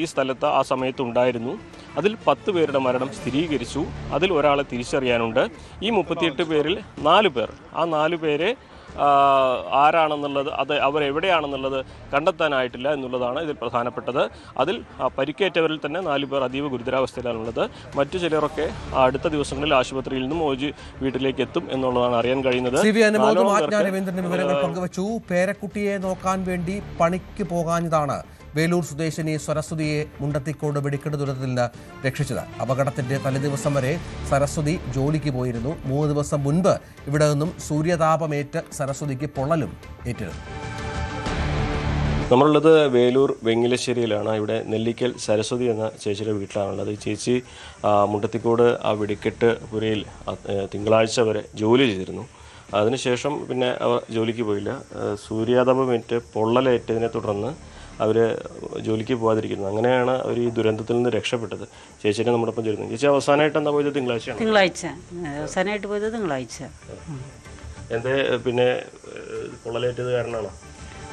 ഈ സ്ഥലത്ത് ആ സമയത്ത് ഉണ്ടായിരുന്നു. അതിൽ 10 പേരുടെ മരണം സ്ഥിരീകരിച്ചു. അതിൽ ഒരാളെ തിരിച്ചറിയാനുണ്ട്. ഈ 38 പേരിൽ 4 പേർ, ആ 4 പേരെ ആരാണെന്നുള്ളത്, അത് അവരെവിടെയാണെന്നുള്ളത് കണ്ടെത്താനായിട്ടില്ല എന്നുള്ളതാണ് ഇതിൽ പ്രധാനപ്പെട്ടത്. അതിൽ പരിക്കേറ്റവരിൽ തന്നെ 4 പേർ അതീവ ഗുരുതരാവസ്ഥയിലാണുള്ളത്. മറ്റു ചിലരൊക്കെ അടുത്ത ദിവസങ്ങളിൽ ആശുപത്രിയിൽ നിന്നും മോജി വീട്ടിലേക്ക് എത്തും എന്നുള്ളതാണ് അറിയാൻ കഴിയുന്നത്. വിവരങ്ങൾ പങ്കുവച്ചു. പേരക്കുട്ടിയെ നോക്കാൻ വേണ്ടി പണിക്ക് പോകാഞ്ഞതാണ് വേലൂർ സ്വദേശിനി സരസ്വതിയെ മുണ്ടത്തിക്കോട് വെടിക്കെട്ട് ദുരന്തത്തിൽ നിന്ന് രക്ഷിച്ചത്. അപകടത്തിന്റെ തലേദിവസം വരെ സരസ്വതി ജോലിക്ക് പോയിരുന്നു. 3 ദിവസം മുൻപ് ഇവിടെ നിന്നും സൂര്യതാപമേറ്റ് സരസ്വതിക്ക് പൊള്ളലും ഏറ്റിരുന്നു. നമ്മളുള്ളത് വേലൂർ വെങ്ങിലശ്ശേരിയിലാണ്. ഇവിടെ നെല്ലിക്കൽ സരസ്വതി എന്ന ചേച്ചിയുടെ വീട്ടിലാണുള്ളത്. ഈ ചേച്ചി മുണ്ടത്തിക്കോട് ആ വെടിക്കെട്ട് പുരയിൽ തിങ്കളാഴ്ച വരെ ജോലി ചെയ്തിരുന്നു. അതിനുശേഷം പിന്നെ അവർ ജോലിക്ക് പോയില്ല. സൂര്യാതപമേറ്റ് പൊള്ളലേറ്റതിനെ തുടർന്ന് അവർ ജോലിക്ക് പോകാതിരിക്കുന്നു. അങ്ങനെയാണ് അവർ ഈ ദുരന്തത്തിൽ നിന്ന് രക്ഷപ്പെട്ടത്. ചേച്ചിനെ നമ്മുടെ ഒപ്പം ചേരുന്നു. ചേച്ചി അവസാനമായിട്ട് എന്താ പോയത്? തിങ്കളാഴ്ച അവസാനമായിട്ട് പോയത് തിങ്കളാഴ്ച. എന്തേ പിന്നെ പൊള്ളലേറ്റത് കാരണമാണോ?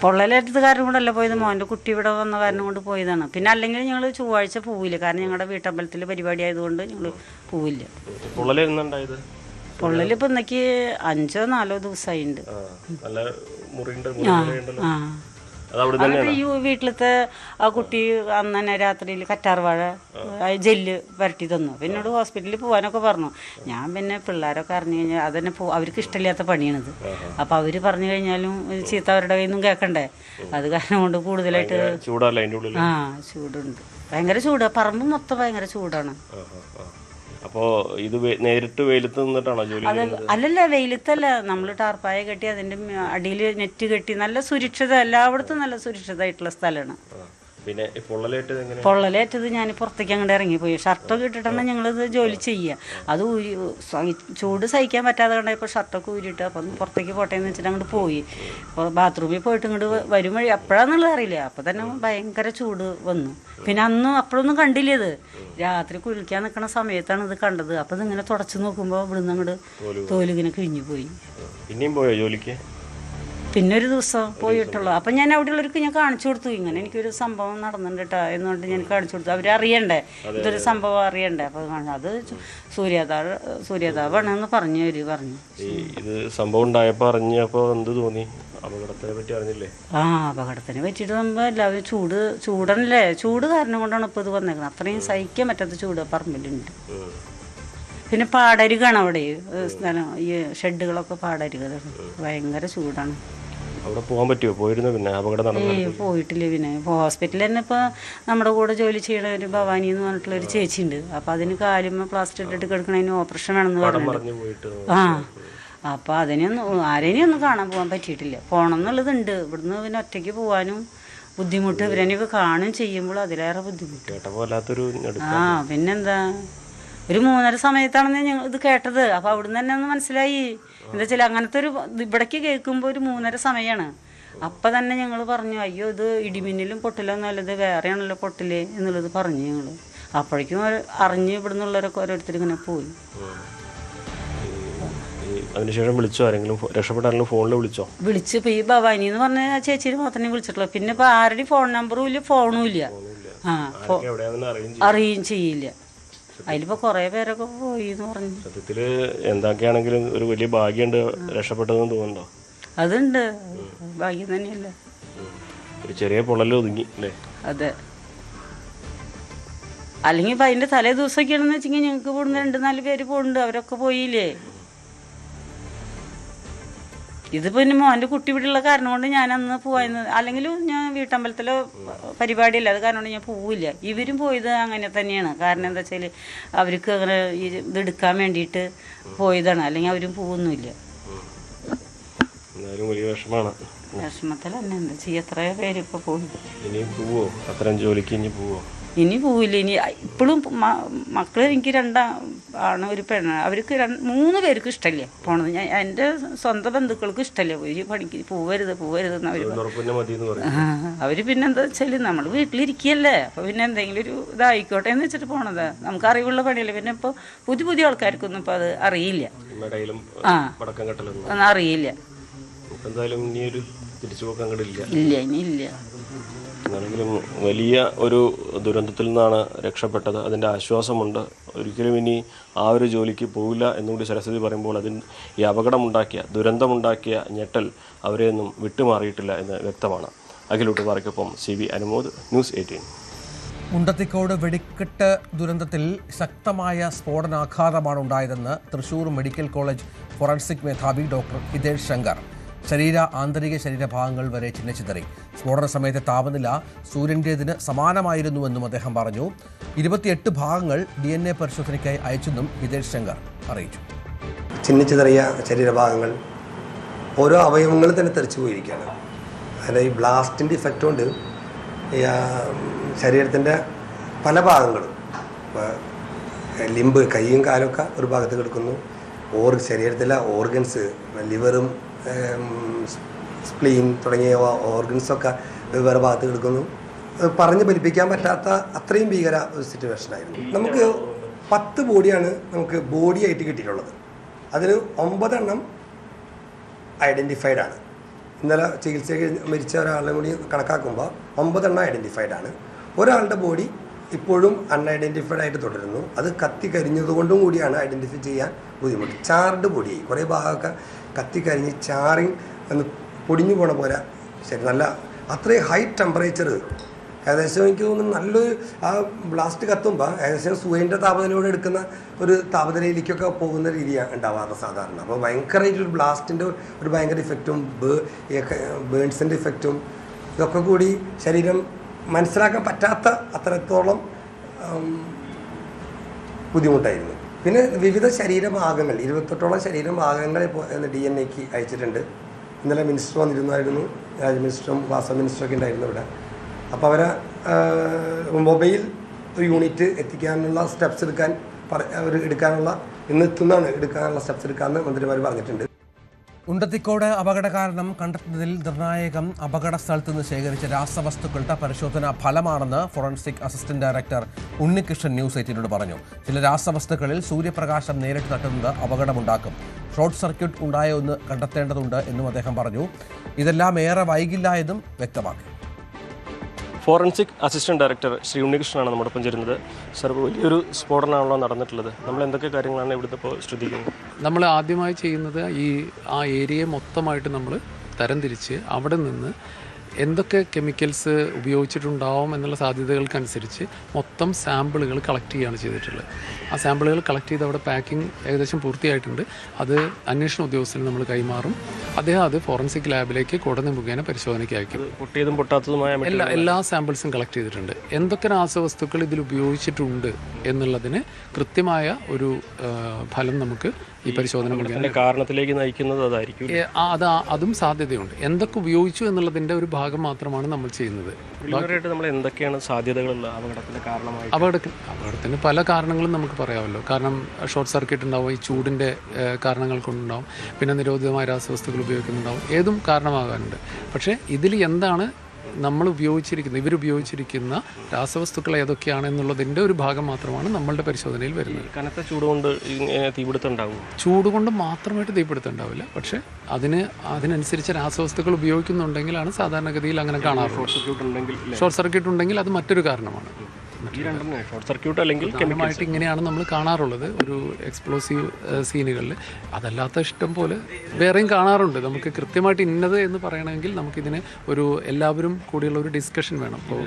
പൊള്ളലേറ്റത് കാരണം കൊണ്ടല്ല പോയത്, മോൻ്റെ കുട്ടി ഇവിടെ വന്ന കാരണം കൊണ്ട് പോയതാണ്. പിന്നെ അല്ലെങ്കിൽ ഞങ്ങൾ ചൊവ്വാഴ്ച പോവില്ല, കാരണം ഞങ്ങളുടെ വീട്ടമ്പലത്തിൽ പരിപാടി ആയതുകൊണ്ട് ഞങ്ങൾ പോവില്ല. പൊള്ളലേണ്ടായത്? പൊള്ളലിപ്പോൾ ഇന്നേക്ക് 5-4 ദിവസമായിട്ടുണ്ട്. ഈ വീട്ടിലത്തെ ആ കുട്ടി അന്ന് തന്നെ രാത്രിയിൽ കറ്റാർവാഴ ജെല്ല് വരട്ടി തന്നു. പിന്നെ എന്നോട് ഹോസ്പിറ്റലിൽ പോകാനൊക്കെ പറഞ്ഞു. ഞാൻ പിന്നെ പിള്ളേരൊക്കെ അറിഞ്ഞു കഴിഞ്ഞാൽ അതന്നെ അവർക്ക് ഇഷ്ടമില്ലാത്ത പണിയാണിത്. അപ്പം അവർ പറഞ്ഞു കഴിഞ്ഞാലും ചീത്ത അവരുടെ കയ്യിൽ നിന്നും കേൾക്കണ്ടേ. അത് കാരണം കൊണ്ട് കൂടുതലായിട്ട് ചൂടുണ്ട്, ഭയങ്കര ചൂടാണ്. പറമ്പ് മൊത്തം ഭയങ്കര ചൂടാണ്. അപ്പോൾ ഇത് നേരിട്ട് വെയിലത്ത് നിന്നിട്ടാണോ ജോലി? അല്ലല്ല, വെയിലത്തല്ല. നമ്മൾ ടാർപ്പായ കെട്ടി അതിൻ്റെ അടിയിൽ നെറ്റ് കെട്ടി നല്ല സുരക്ഷിത, എല്ലായിടത്തും നല്ല സുരക്ഷിതമായിട്ടുള്ള സ്ഥലമാണ്. പിന്നെ പൊള്ളലേറ്റത് ഞാൻ പുറത്തേക്ക് അങ്ങോട്ട് ഇറങ്ങിപ്പോയി. ഷർട്ടൊക്കെ ഇട്ടിട്ടാണ് ഞങ്ങളിത് ജോലി ചെയ്യുക. അത് ചൂട് സഹിക്കാൻ പറ്റാതെ കണ്ടപ്പോൾ ഷർട്ടൊക്കെ ഊരിയിട്ട് അപ്പം പുറത്തേക്ക് പോട്ടെ എന്ന് വെച്ചിട്ട് അങ്ങോട്ട് പോയി. അപ്പോൾ ബാത്റൂമിൽ പോയിട്ട് ഇങ്ങോട്ട് വരും വഴി എപ്പോഴാണെന്നുള്ളത് അറിയില്ല. അപ്പോൾ തന്നെ ഭയങ്കര ചൂട് വന്നു. പിന്നെ അപ്പോഴൊന്നും കണ്ടില്ല. ഇത് രാത്രി കുളിക്കാൻ നിൽക്കുന്ന സമയത്താണ് ഇത് കണ്ടത്. അപ്പോൾ ഇതിങ്ങനെ തുടച്ച് നോക്കുമ്പോൾ ഇവിടുന്ന് അങ്ങോട്ട് തോലിങ്ങനെ കിഴിഞ്ഞു പോയി. പിന്നെയും പോയോ ജോലിക്ക്? പിന്നെ ഒരു ദിവസം പോയിട്ടുള്ളൂ. അപ്പം ഞാൻ അവിടെ ഉള്ളവർക്ക് ഞാൻ കാണിച്ചു കൊടുത്തു, ഇങ്ങനെ എനിക്കൊരു സംഭവം നടന്നിട്ടുണ്ട് കേട്ടോ എന്നുകൊണ്ട് ഞാൻ കാണിച്ചു കൊടുത്തു. അവരറിയണ്ടേ ഇതൊരു സംഭവം അറിയണ്ടേ. അപ്പം അത് സൂര്യതാപാണെന്ന് പറഞ്ഞു. ഇത് സംഭവം ഉണ്ടായപ്പോൾ അറിഞ്ഞപ്പോൾ എന്ത് തോന്നി? അപകടത്തിനെ പറ്റി അറിഞ്ഞില്ലേ? അപകടത്തിനെ പറ്റിയിട്ട് നമ്മൾ എല്ലാവരും ചൂടല്ലേ, ചൂട് കാരണം കൊണ്ടാണ് ഇപ്പോൾ ഇത് വന്നേക്കുന്നത്. അത്രയും സഹിക്കാൻ പറ്റാത്ത ചൂട് പറമ്പിലുണ്ട്. പിന്നെ പാടരുകാണ് അവിടെ സ്ഥലം, ഈ ഷെഡുകളൊക്കെ പാടരുകയാണ്. ഭയങ്കര ചൂടാണ്. അവിടെ പോകാൻ പറ്റുമോ? പോയിരുന്നു? പിന്നെ അപകടം പോയിട്ടില്ല. പിന്നെ ഹോസ്പിറ്റലിൽ തന്നെ ഇപ്പോൾ നമ്മുടെ കൂടെ ജോലി ചെയ്യണ ഒരു ഭവാനി എന്ന് പറഞ്ഞിട്ടുള്ള ഒരു ചേച്ചി ഉണ്ട്. അപ്പോൾ അതിന് കാലുമ്മ പ്ലാസ്റ്റർ ഇട്ടിട്ട് കിടക്കണതിന് ഓപ്പറേഷൻ വേണമെന്ന് പറഞ്ഞു. അപ്പോൾ ആരെയും ഒന്നും കാണാൻ പോകാൻ പറ്റിയിട്ടില്ല. പോകണം എന്നുള്ളതുണ്ട്. ഇവിടുന്ന് പിന്നെ ഒറ്റയ്ക്ക് പോകാനും ബുദ്ധിമുട്ട്. ഇവരെനിക്ക് കാണുകയും ചെയ്യുമ്പോൾ അതിലേറെ ബുദ്ധിമുട്ട്. പിന്നെന്താ, ഒരു 3:30 സമയത്താണെന്ന് ഞങ്ങൾ ഇത് കേട്ടത്. അപ്പോൾ അവിടുന്ന് തന്നെ ഒന്ന് മനസ്സിലായി. എന്താ വെച്ചാൽ അങ്ങനത്തെ ഒരു ഇവിടേക്ക് കേൾക്കുമ്പോൾ ഒരു 3:30 സമയമാണ്. അപ്പം തന്നെ ഞങ്ങൾ പറഞ്ഞു, അയ്യോ ഇത് ഇടിമിന്നലും പൊട്ടിലൊന്നും അല്ലത് വേറെയാണല്ലോ പൊട്ടില് എന്നുള്ളത് പറഞ്ഞു ഞങ്ങൾ. അപ്പോഴേക്കും അറിഞ്ഞ് ഇവിടെ നിന്നുള്ളവരൊക്കെ ഓരോരുത്തർ ഇങ്ങനെ പോയി. അതിനുശേഷം വിളിച്ചോ? ആരെങ്കിലും രക്ഷപ്പെട്ട ആരെങ്കിലും ഫോണിൽ വിളിച്ചോ? വിളിച്ച് ഇപ്പോൾ ഈ ഭവാനി എന്ന് പറഞ്ഞ ചേച്ചിയിൽ മാത്രമേ വിളിച്ചിട്ടുള്ളൂ. പിന്നെ ഇപ്പോൾ ആരുടെയും ഫോൺ നമ്പറും ഇല്ല, ഫോണും ഇല്ല. അറിയുകയും ചെയ്യില്ല. അതിലിപ്പോൾ കുറേ പേരൊക്കെ പോയി എന്ന് പറഞ്ഞു. സത്യത്തിൽ എന്തൊക്കെയാണെങ്കിലും ഒരു വലിയ ഭാഗ്യമുണ്ട് രക്ഷപ്പെട്ടതെന്ന് തോന്നുന്നുണ്ടോ? അതുണ്ട്, ഭാഗ്യം തന്നെയല്ലേ. ഒരു ചെറിയ പൊള്ളൽ ഒതുങ്ങി അല്ലേ? അതെ. അല്ലെങ്കിൽ ഇപ്പം അതിൻ്റെ തലേ ദിവസമൊക്കെയാണെന്ന് വെച്ചെങ്കിൽ ഞങ്ങൾക്ക് ഇവിടുന്ന് 2-4 പേര് പോകുന്നുണ്ട്, അവരൊക്കെ പോയില്ലേ. ഇതിപ്പോൾ പിന്നെ മോൻ്റെ കുട്ടി ഇവിടെയുള്ള കാരണം കൊണ്ട് ഞാൻ അന്ന് പോവായിരുന്നു. അല്ലെങ്കിലും ഞാൻ വീട്ടമ്പലത്തിലോ പരിപാടിയില്ല, അത് കാരണം കൊണ്ട് ഞാൻ പോവില്ല. ഇവരും പോയത് അങ്ങനെ തന്നെയാണ്. കാരണം എന്താ വെച്ചാൽ അവർക്ക് അങ്ങനെ ഇതെടുക്കാൻ വേണ്ടിയിട്ട് പോയതാണ്, അല്ലെങ്കിൽ അവരും പോകുന്നില്ല. വിഷമത്തിൽ തന്നെ എന്താ ചെയ്യുക, എത്ര പേര് ഇപ്പോൾ പോയി. ഇനി പോവോ? അത്തരം ജോലിക്ക് ഇനി പോവോ? ഇനി പോവില്ല. ഇനി ഇപ്പോഴും മക്കൾ എനിക്ക് 2 ആണ്, ഒരു പെണ്ണാണ്. അവർക്ക് 3 പേർക്കും ഇഷ്ടമല്ല പോണത്. ഞാൻ എൻ്റെ സ്വന്തം ബന്ധുക്കൾക്കും ഇഷ്ടമല്ല ഒരു പണിക്ക് പോവരുതെന്ന് അവർ പിന്നെ എന്താ വെച്ചാൽ നമ്മൾ വീട്ടിലിരിക്കുകയല്ലേ, അപ്പോൾ പിന്നെ എന്തെങ്കിലും ഒരു ഇതായിക്കോട്ടെ എന്ന് വെച്ചിട്ട് പോണത്. നമുക്ക് അറിവുള്ള പണിയല്ലേ. പിന്നെ ഇപ്പോൾ പുതിയ ആൾക്കാർക്കൊന്നും ഇപ്പോൾ അത് അറിയില്ല. അറിയില്ല. ഇല്ല, ഇനിയില്ല. എന്നാണെങ്കിലും വലിയ ഒരു ദുരന്തത്തിൽ നിന്നാണ് രക്ഷപ്പെട്ടത്. അതിൻ്റെ ആശ്വാസമുണ്ട്. ഒരിക്കലും ഇനി ആ ഒരു ജോലിക്ക് പോവില്ല എന്നുകൂടി സരസ്വതി പറയുമ്പോൾ ഈ അപകടമുണ്ടാക്കിയ ദുരന്തമുണ്ടാക്കിയ ഞെട്ടൽ അവരെയൊന്നും വിട്ടുമാറിയിട്ടില്ല എന്ന് വ്യക്തമാണ്. അഖിലൂട്ട് പാറയ്ക്കൊപ്പം CB അനുമോദ്, ന്യൂസ് 18. മുണ്ടത്തിക്കോട് വെടിക്കെട്ട് ദുരന്തത്തിൽ ശക്തമായ സ്ഫോടനാഘാതമാണ് ഉണ്ടായതെന്ന് തൃശൂർ മെഡിക്കൽ കോളേജ് ഫോറൻസിക് മേധാവി ഡോക്ടർ ഹിതേഷ് ശങ്കർ. ആന്തരിക ശരീരഭാഗങ്ങൾ വരെ ചിന്നച്ചിതറി. സ്ഫോടന സമയത്തെ താപനില സൂര്യൻ്റേതിന് സമാനമായിരുന്നുവെന്നും അദ്ദേഹം പറഞ്ഞു. 28 ഭാഗങ്ങൾ DNA പരിശോധനയ്ക്കായി അയച്ചെന്നും ഹിതേഷ് ശങ്കർ അറിയിച്ചു. ചിന്നച്ചിതറിയ ശരീരഭാഗങ്ങൾ ഓരോ അവയവങ്ങളും തന്നെ തെറിച്ചു പോയിരിക്കുകയാണ്. അതായത് ഈ ബ്ലാസ്റ്റിൻ്റെ ഇഫക്റ്റ് കൊണ്ട് ശരീരത്തിൻ്റെ പല ഭാഗങ്ങളും, ലിംബ്, കൈയും കാലൊക്കെ ഒരു ഭാഗത്ത് കിടക്കുന്നു. ശരീരത്തിലെ ഓർഗൻസ്, ലിവറും സ്പ്ലീൻ തുടങ്ങിയ ഓർഗൻസൊക്കെ വേറെ ഭാഗത്ത് കിടക്കുന്നു. പറഞ്ഞ് ഫലിപ്പിക്കാൻ പറ്റാത്ത അത്രയും ഭീകര ഒരു സിറ്റുവേഷനായിരുന്നു. നമുക്ക് 10 ബോഡിയാണ് നമുക്ക് ബോഡിയായിട്ട് കിട്ടിയിട്ടുള്ളത്. അതിൽ 9 എണ്ണം ഐഡൻറ്റിഫൈഡ് ആണ്. ഇന്നലെ ചികിത്സയ്ക്ക് മരിച്ച ഒരാളെ കൂടി കണക്കാക്കുമ്പോൾ 9 എണ്ണം ഐഡൻറ്റിഫൈഡ് ആണ്. ഒരാളുടെ ബോഡി ഇപ്പോഴും അൺഐഡൻറ്റിഫൈഡ് ആയിട്ട് തുടരുന്നു. അത് കത്തിക്കരിഞ്ഞതുകൊണ്ടും കൂടിയാണ് ഐഡൻറ്റിഫൈ ചെയ്യാൻ ബുദ്ധിമുട്ട്. ചാർഡ് ബോഡിയായി കുറേ ഭാഗമൊക്കെ കത്തിക്കരിഞ്ഞ് ചാറിങ് എന്ന് പൊടിഞ്ഞു പോണ പോലെ. ശരി, നല്ല അത്രയും ഹൈ ടെമ്പറേച്ചർ, ഏകദേശം എനിക്ക് തോന്നുന്നു നല്ലൊരു ആ ബ്ലാസ്റ്റ് കത്തുമ്പോൾ ഏകദേശം സൂര്യൻ്റെ താപനിലയോടെ എടുക്കുന്ന ഒരു താപനിലയിലേക്കൊക്കെ പോകുന്ന രീതിയാണ് ഉണ്ടാവാറ് സാധാരണ. അപ്പോൾ ഭയങ്കരമായിട്ടൊരു ബ്ലാസ്റ്റിൻ്റെ ഒരു ഭയങ്കര ഇഫക്റ്റും ബേൺസിൻ്റെ ഇഫക്റ്റും ഇതൊക്കെ കൂടി ശരീരം മനസ്സിലാക്കാൻ പറ്റാത്ത അത്രത്തോളം ബുദ്ധിമുട്ടായിരുന്നു. പിന്നെ വിവിധ ശരീരഭാഗങ്ങൾ 28ഓളം ശരീരഭാഗങ്ങളെ DNA-ക്ക് അയച്ചിട്ടുണ്ട്. ഇന്നലെ മിനിസ്റ്റർ വന്നിരുന്നായിരുന്നു, രാജ് മിനിസ്റ്ററും വാസ മിനിസ്റ്ററൊക്കെ ഉണ്ടായിരുന്നു ഇവിടെ. അപ്പോൾ അവരെ മൊബൈൽ ഒരു യൂണിറ്റ് എത്തിക്കാനുള്ള സ്റ്റെപ്സ് എടുക്കാനുള്ള സ്റ്റെപ്സ് എടുക്കാമെന്ന് മന്ത്രിമാർ പറഞ്ഞിട്ടുണ്ട്. മുണ്ടത്തിക്കോട് അപകട കാരണം കണ്ടെത്തുന്നതിൽ നിർണായകം അപകട സ്ഥലത്ത് നിന്ന് ശേഖരിച്ച രാസവസ്തുക്കളുടെ പരിശോധനാ ഫലമാണെന്ന് forensic assistant director Unnikrishnan news 18 പറഞ്ഞു. ചില രാസവസ്തുക്കളിൽ സൂര്യപ്രകാശം നേരിട്ട് തട്ടുന്നത് അപകടമുണ്ടാക്കും. ഷോർട്ട് സർക്യൂട്ട് ഉണ്ടായോ എന്ന് കണ്ടെത്തേണ്ടതുണ്ട് എന്നും അദ്ദേഹം പറഞ്ഞു. ഇതെല്ലാം ഏറെ വൈകില്ല എന്നും വ്യക്തമാക്കി. ഫോറൻസിക് അസിസ്റ്റന്റ് ഡയറക്ടർ ശ്രീ ഉണ്ണികൃഷ്ണനാണ് നമ്മോടൊപ്പം ചേരുന്നത്. സർ, വലിയൊരു സ്ഫോടനമാണല്ലോ നടന്നിട്ടുള്ളത്. നമ്മൾ എന്തൊക്കെ കാര്യങ്ങളാണ് ഇവിടുത്തെ ഇപ്പോൾ ശ്രദ്ധിക്കുന്നത്? നമ്മൾ ആദ്യമായി ചെയ്യുന്നത് ആ ഏരിയയെ മൊത്തമായിട്ട് നമ്മൾ തരംതിരിച്ച് അവിടെ നിന്ന് എന്തൊക്കെ കെമിക്കൽസ് ഉപയോഗിച്ചിട്ടുണ്ടാവും എന്നുള്ള സാധ്യതകൾക്കനുസരിച്ച് മൊത്തം സാമ്പിളുകൾ കളക്ട് ചെയ്യുകയാണ് ചെയ്തിട്ടുള്ളത്. ആ സാമ്പിളുകൾ കളക്ട് ചെയ്ത് അവിടെ പാക്കിംഗ് ഏകദേശം പൂർത്തിയായിട്ടുണ്ട്. അത് അന്വേഷണ ഉദ്യോഗസ്ഥന് നമ്മൾ കൈമാറും. അദ്ദേഹം അത് ഫോറൻസിക് ലാബിലേക്ക് കോടതി മുഖേന പരിശോധനയ്ക്ക് അയക്കും. പൊട്ടിയതും പൊട്ടാത്തതുമായ എല്ലാ സാമ്പിൾസും കളക്ട് ചെയ്തിട്ടുണ്ട്. എന്തൊക്കെ രാസവസ്തുക്കൾ ഇതിൽ ഉപയോഗിച്ചിട്ടുണ്ട് എന്നുള്ളതിന് കൃത്യമായ ഒരു ഫലം നമുക്ക് ഈ പരിശോധന മുഖേന കാരണത്തിലേക്ക് നയിക്കുന്നത് അതായിരിക്കും. അതും സാധ്യതയുണ്ട്. എന്തൊക്കെ ഉപയോഗിച്ചു എന്നുള്ളതിൻ്റെ ഒരു ഭാഗം മാത്രമാണ് നമ്മൾ ചെയ്യുന്നത്. നമ്മൾ എന്തൊക്കെയാണ് സാധ്യതകളുള്ള അപകടത്തിന്റെ കാരണമായി? അപകടത്തിന് പല കാരണങ്ങളും നമുക്ക് പറയാമല്ലോ. കാരണം ഷോർട്ട് സർക്യൂട്ട് ഉണ്ടാവും, ഈ ചൂടിൻ്റെ കാരണങ്ങൾ കൊണ്ടുണ്ടാവും, പിന്നെ നിരോധിതമായ രാസവസ്തുക്കൾ ഉപയോഗിക്കുന്നുണ്ടാവും, ഏതും കാരണമാകാനുണ്ട്. പക്ഷേ ഇതിൽ എന്താണ് ഇവരുപയോഗിച്ചിരിക്കുന്ന രാസവസ്തുക്കൾ ഏതൊക്കെയാണെന്നുള്ളതിൻ്റെ ഒരു ഭാഗം മാത്രമാണ് നമ്മളുടെ പരിശോധനയിൽ വരുന്നത്. കനത്ത ചൂടുകൊണ്ട് തീപിടുത്തം ഉണ്ടാവും? ചൂട് കൊണ്ട് മാത്രമായിട്ട് തീപിടുത്തം ഉണ്ടാവില്ല, പക്ഷേ അതിനനുസരിച്ച് രാസവസ്തുക്കൾ ഉപയോഗിക്കുന്നുണ്ടെങ്കിലാണ് സാധാരണഗതിയിൽ അങ്ങനെ കാണാറുള്ളത്. ഷോർട്ട് സർക്യൂട്ട് ഉണ്ടെങ്കിൽ അത് മറ്റൊരു കാരണമാണ്. ഷോർട്ട് സർക്യൂട്ട് അല്ലെങ്കിൽ കെമിക്കലായിട്ട് ഇങ്ങനെയാണ് നമ്മൾ കാണാറുള്ളത് ഒരു എക്സ്പ്ലോസീവ് സീനുകളിൽ. അതല്ലാത്ത ഇഷ്ടം പോലെ വേറെയും കാണാറുണ്ട്. നമുക്ക് കൃത്യമായിട്ട് ഇന്നത് എന്ന് പറയണമെങ്കിൽ നമുക്കിതിന് എല്ലാവരും കൂടിയുള്ള ഒരു ഡിസ്കഷൻ വേണം. അപ്പോൾ